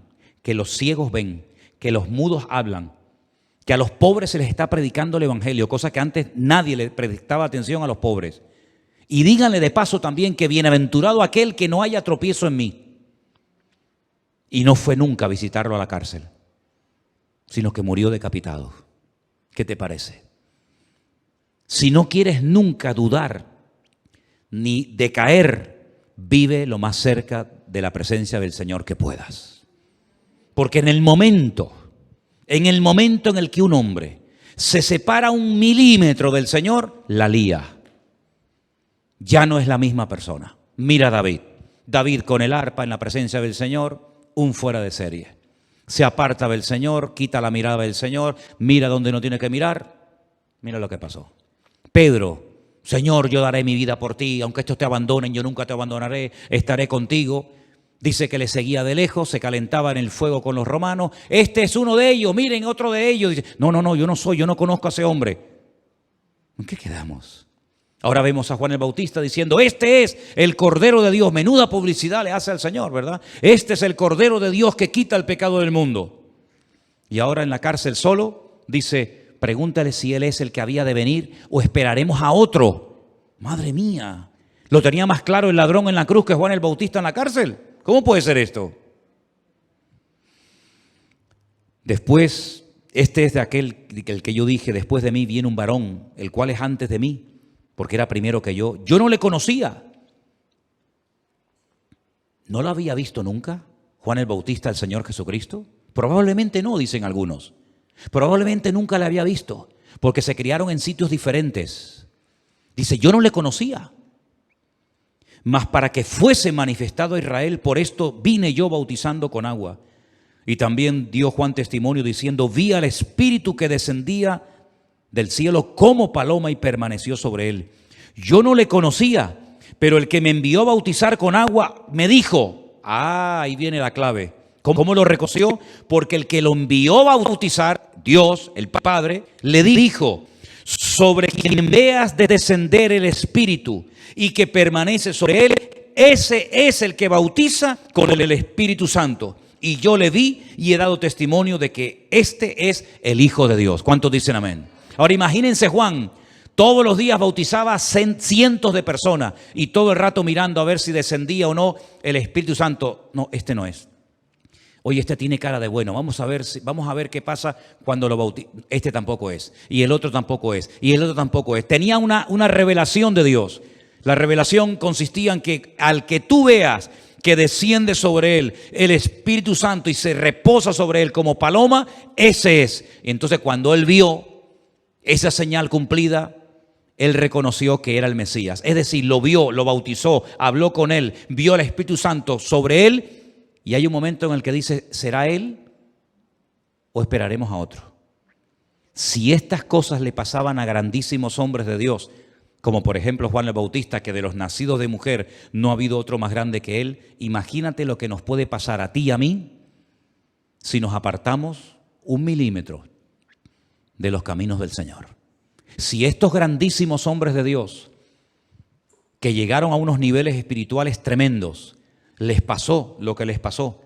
que los ciegos ven, que los mudos hablan, que a los pobres se les está predicando el evangelio, cosa que antes nadie le prestaba atención a los pobres. Y díganle de paso también que bienaventurado aquel que no haya tropiezo en mí. Y no fue nunca a visitarlo a la cárcel, sino que murió decapitado. ¿Qué te parece? Si no quieres nunca dudar ni decaer, vive lo más cerca de la presencia del Señor que puedas. Porque en el momento en el que un hombre se separa 1 milímetro del Señor, la lía. Ya no es la misma persona. Mira a David. David con el arpa en la presencia del Señor, un fuera de serie. Se aparta del Señor, quita la mirada del Señor, mira donde no tiene que mirar. Mira lo que pasó. Pedro, Señor, yo daré mi vida por ti, aunque estos te abandonen, yo nunca te abandonaré, estaré contigo. Dice que le seguía de lejos, se calentaba en el fuego con los romanos. Este es uno de ellos, miren otro de ellos. Dice, no, yo no soy, yo no conozco a ese hombre. ¿En qué quedamos? Ahora vemos a Juan el Bautista diciendo, este es el Cordero de Dios. Menuda publicidad le hace al Señor, ¿verdad? Este es el Cordero de Dios que quita el pecado del mundo. Y ahora en la cárcel solo, dice, pregúntale si Él es el que había de venir o esperaremos a otro. Madre mía, ¿lo tenía más claro el ladrón en la cruz que Juan el Bautista en la cárcel? ¿Cómo puede ser esto? Después, este es de aquel el que yo dije, después de mí viene un varón, el cual es antes de mí, porque era primero que yo. Yo no le conocía. ¿No lo había visto nunca Juan el Bautista al Señor Jesucristo? Probablemente no, dicen algunos. Probablemente nunca le había visto, porque se criaron en sitios diferentes. Dice, yo no le conocía. Mas para que fuese manifestado a Israel, por esto vine yo bautizando con agua. Y también dio Juan testimonio diciendo, vi al Espíritu que descendía del cielo como paloma y permaneció sobre él. Yo no le conocía, pero el que me envió a bautizar con agua me dijo, ahí viene la clave. ¿Cómo lo reconoció? Porque el que lo envió a bautizar, Dios, el Padre, le dijo, sobre quien veas de descender el Espíritu y que permanece sobre él, ese es el que bautiza con el Espíritu Santo. Y yo le vi y he dado testimonio de que este es el Hijo de Dios. ¿Cuántos dicen amén? Ahora imagínense Juan, todos los días bautizaba a cientos de personas y todo el rato mirando a ver si descendía o no el Espíritu Santo. No, este no es. Oye, este tiene cara de bueno, vamos a ver qué pasa cuando lo bautiza. Este tampoco es, y el otro tampoco es, y el otro tampoco es. Tenía una revelación de Dios. La revelación consistía en que al que tú veas que desciende sobre él el Espíritu Santo y se reposa sobre él como paloma, ese es. Y entonces cuando él vio esa señal cumplida, él reconoció que era el Mesías. Es decir, lo vio, lo bautizó, habló con él, vio al Espíritu Santo sobre él. Y hay un momento en el que dice, ¿será él o esperaremos a otro? Si estas cosas le pasaban a grandísimos hombres de Dios, como por ejemplo Juan el Bautista, que de los nacidos de mujer no ha habido otro más grande que él, imagínate lo que nos puede pasar a ti y a mí si nos apartamos 1 milímetro de los caminos del Señor. Si estos grandísimos hombres de Dios, que llegaron a unos niveles espirituales tremendos, les pasó lo que les pasó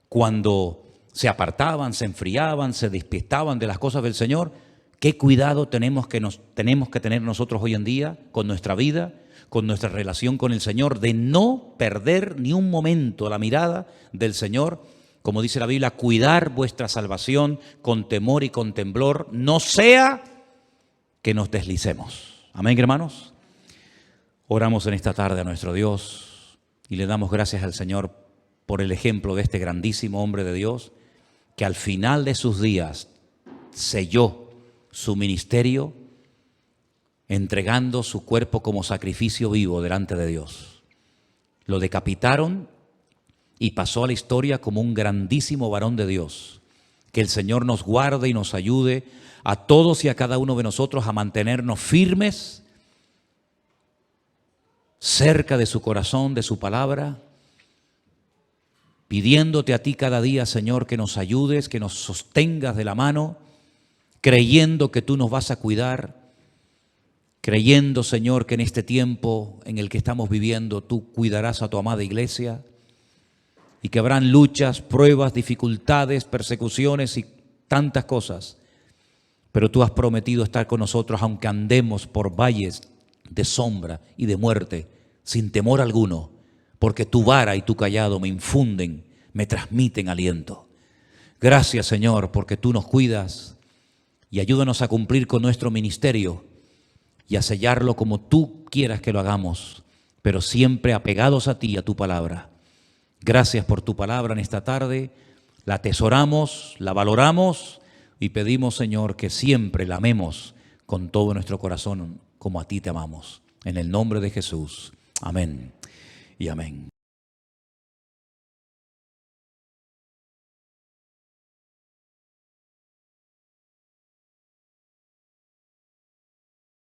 cuando se apartaban, se enfriaban, se despistaban de las cosas del Señor, ¿qué cuidado tenemos que tener nosotros hoy en día con nuestra vida, con nuestra relación con el Señor, de no perder ni un momento la mirada del Señor? Como dice la Biblia, cuidar vuestra salvación con temor y con temblor, no sea que nos deslicemos. Amén, hermanos. Oramos en esta tarde a nuestro Dios y le damos gracias al Señor por el ejemplo de este grandísimo hombre de Dios que al final de sus días selló su ministerio entregando su cuerpo como sacrificio vivo delante de Dios. Lo decapitaron y pasó a la historia como un grandísimo varón de Dios. Que el Señor nos guarde y nos ayude a todos y a cada uno de nosotros a mantenernos firmes cerca de su corazón, de su palabra, pidiéndote a ti cada día, Señor, que nos ayudes, que nos sostengas de la mano, creyendo que tú nos vas a cuidar, creyendo, Señor, que en este tiempo en el que estamos viviendo tú cuidarás a tu amada iglesia y que habrán luchas, pruebas, dificultades, persecuciones y tantas cosas. Pero tú has prometido estar con nosotros aunque andemos por valles de sombra y de muerte, sin temor alguno, porque tu vara y tu cayado me infunden, me transmiten aliento. Gracias, Señor, porque tú nos cuidas y ayúdanos a cumplir con nuestro ministerio y a sellarlo como tú quieras que lo hagamos, pero siempre apegados a ti y a tu palabra. Gracias por tu palabra en esta tarde, la atesoramos, la valoramos y pedimos, Señor, que siempre la amemos con todo nuestro corazón como a ti te amamos. En el nombre de Jesús. Amén y amén.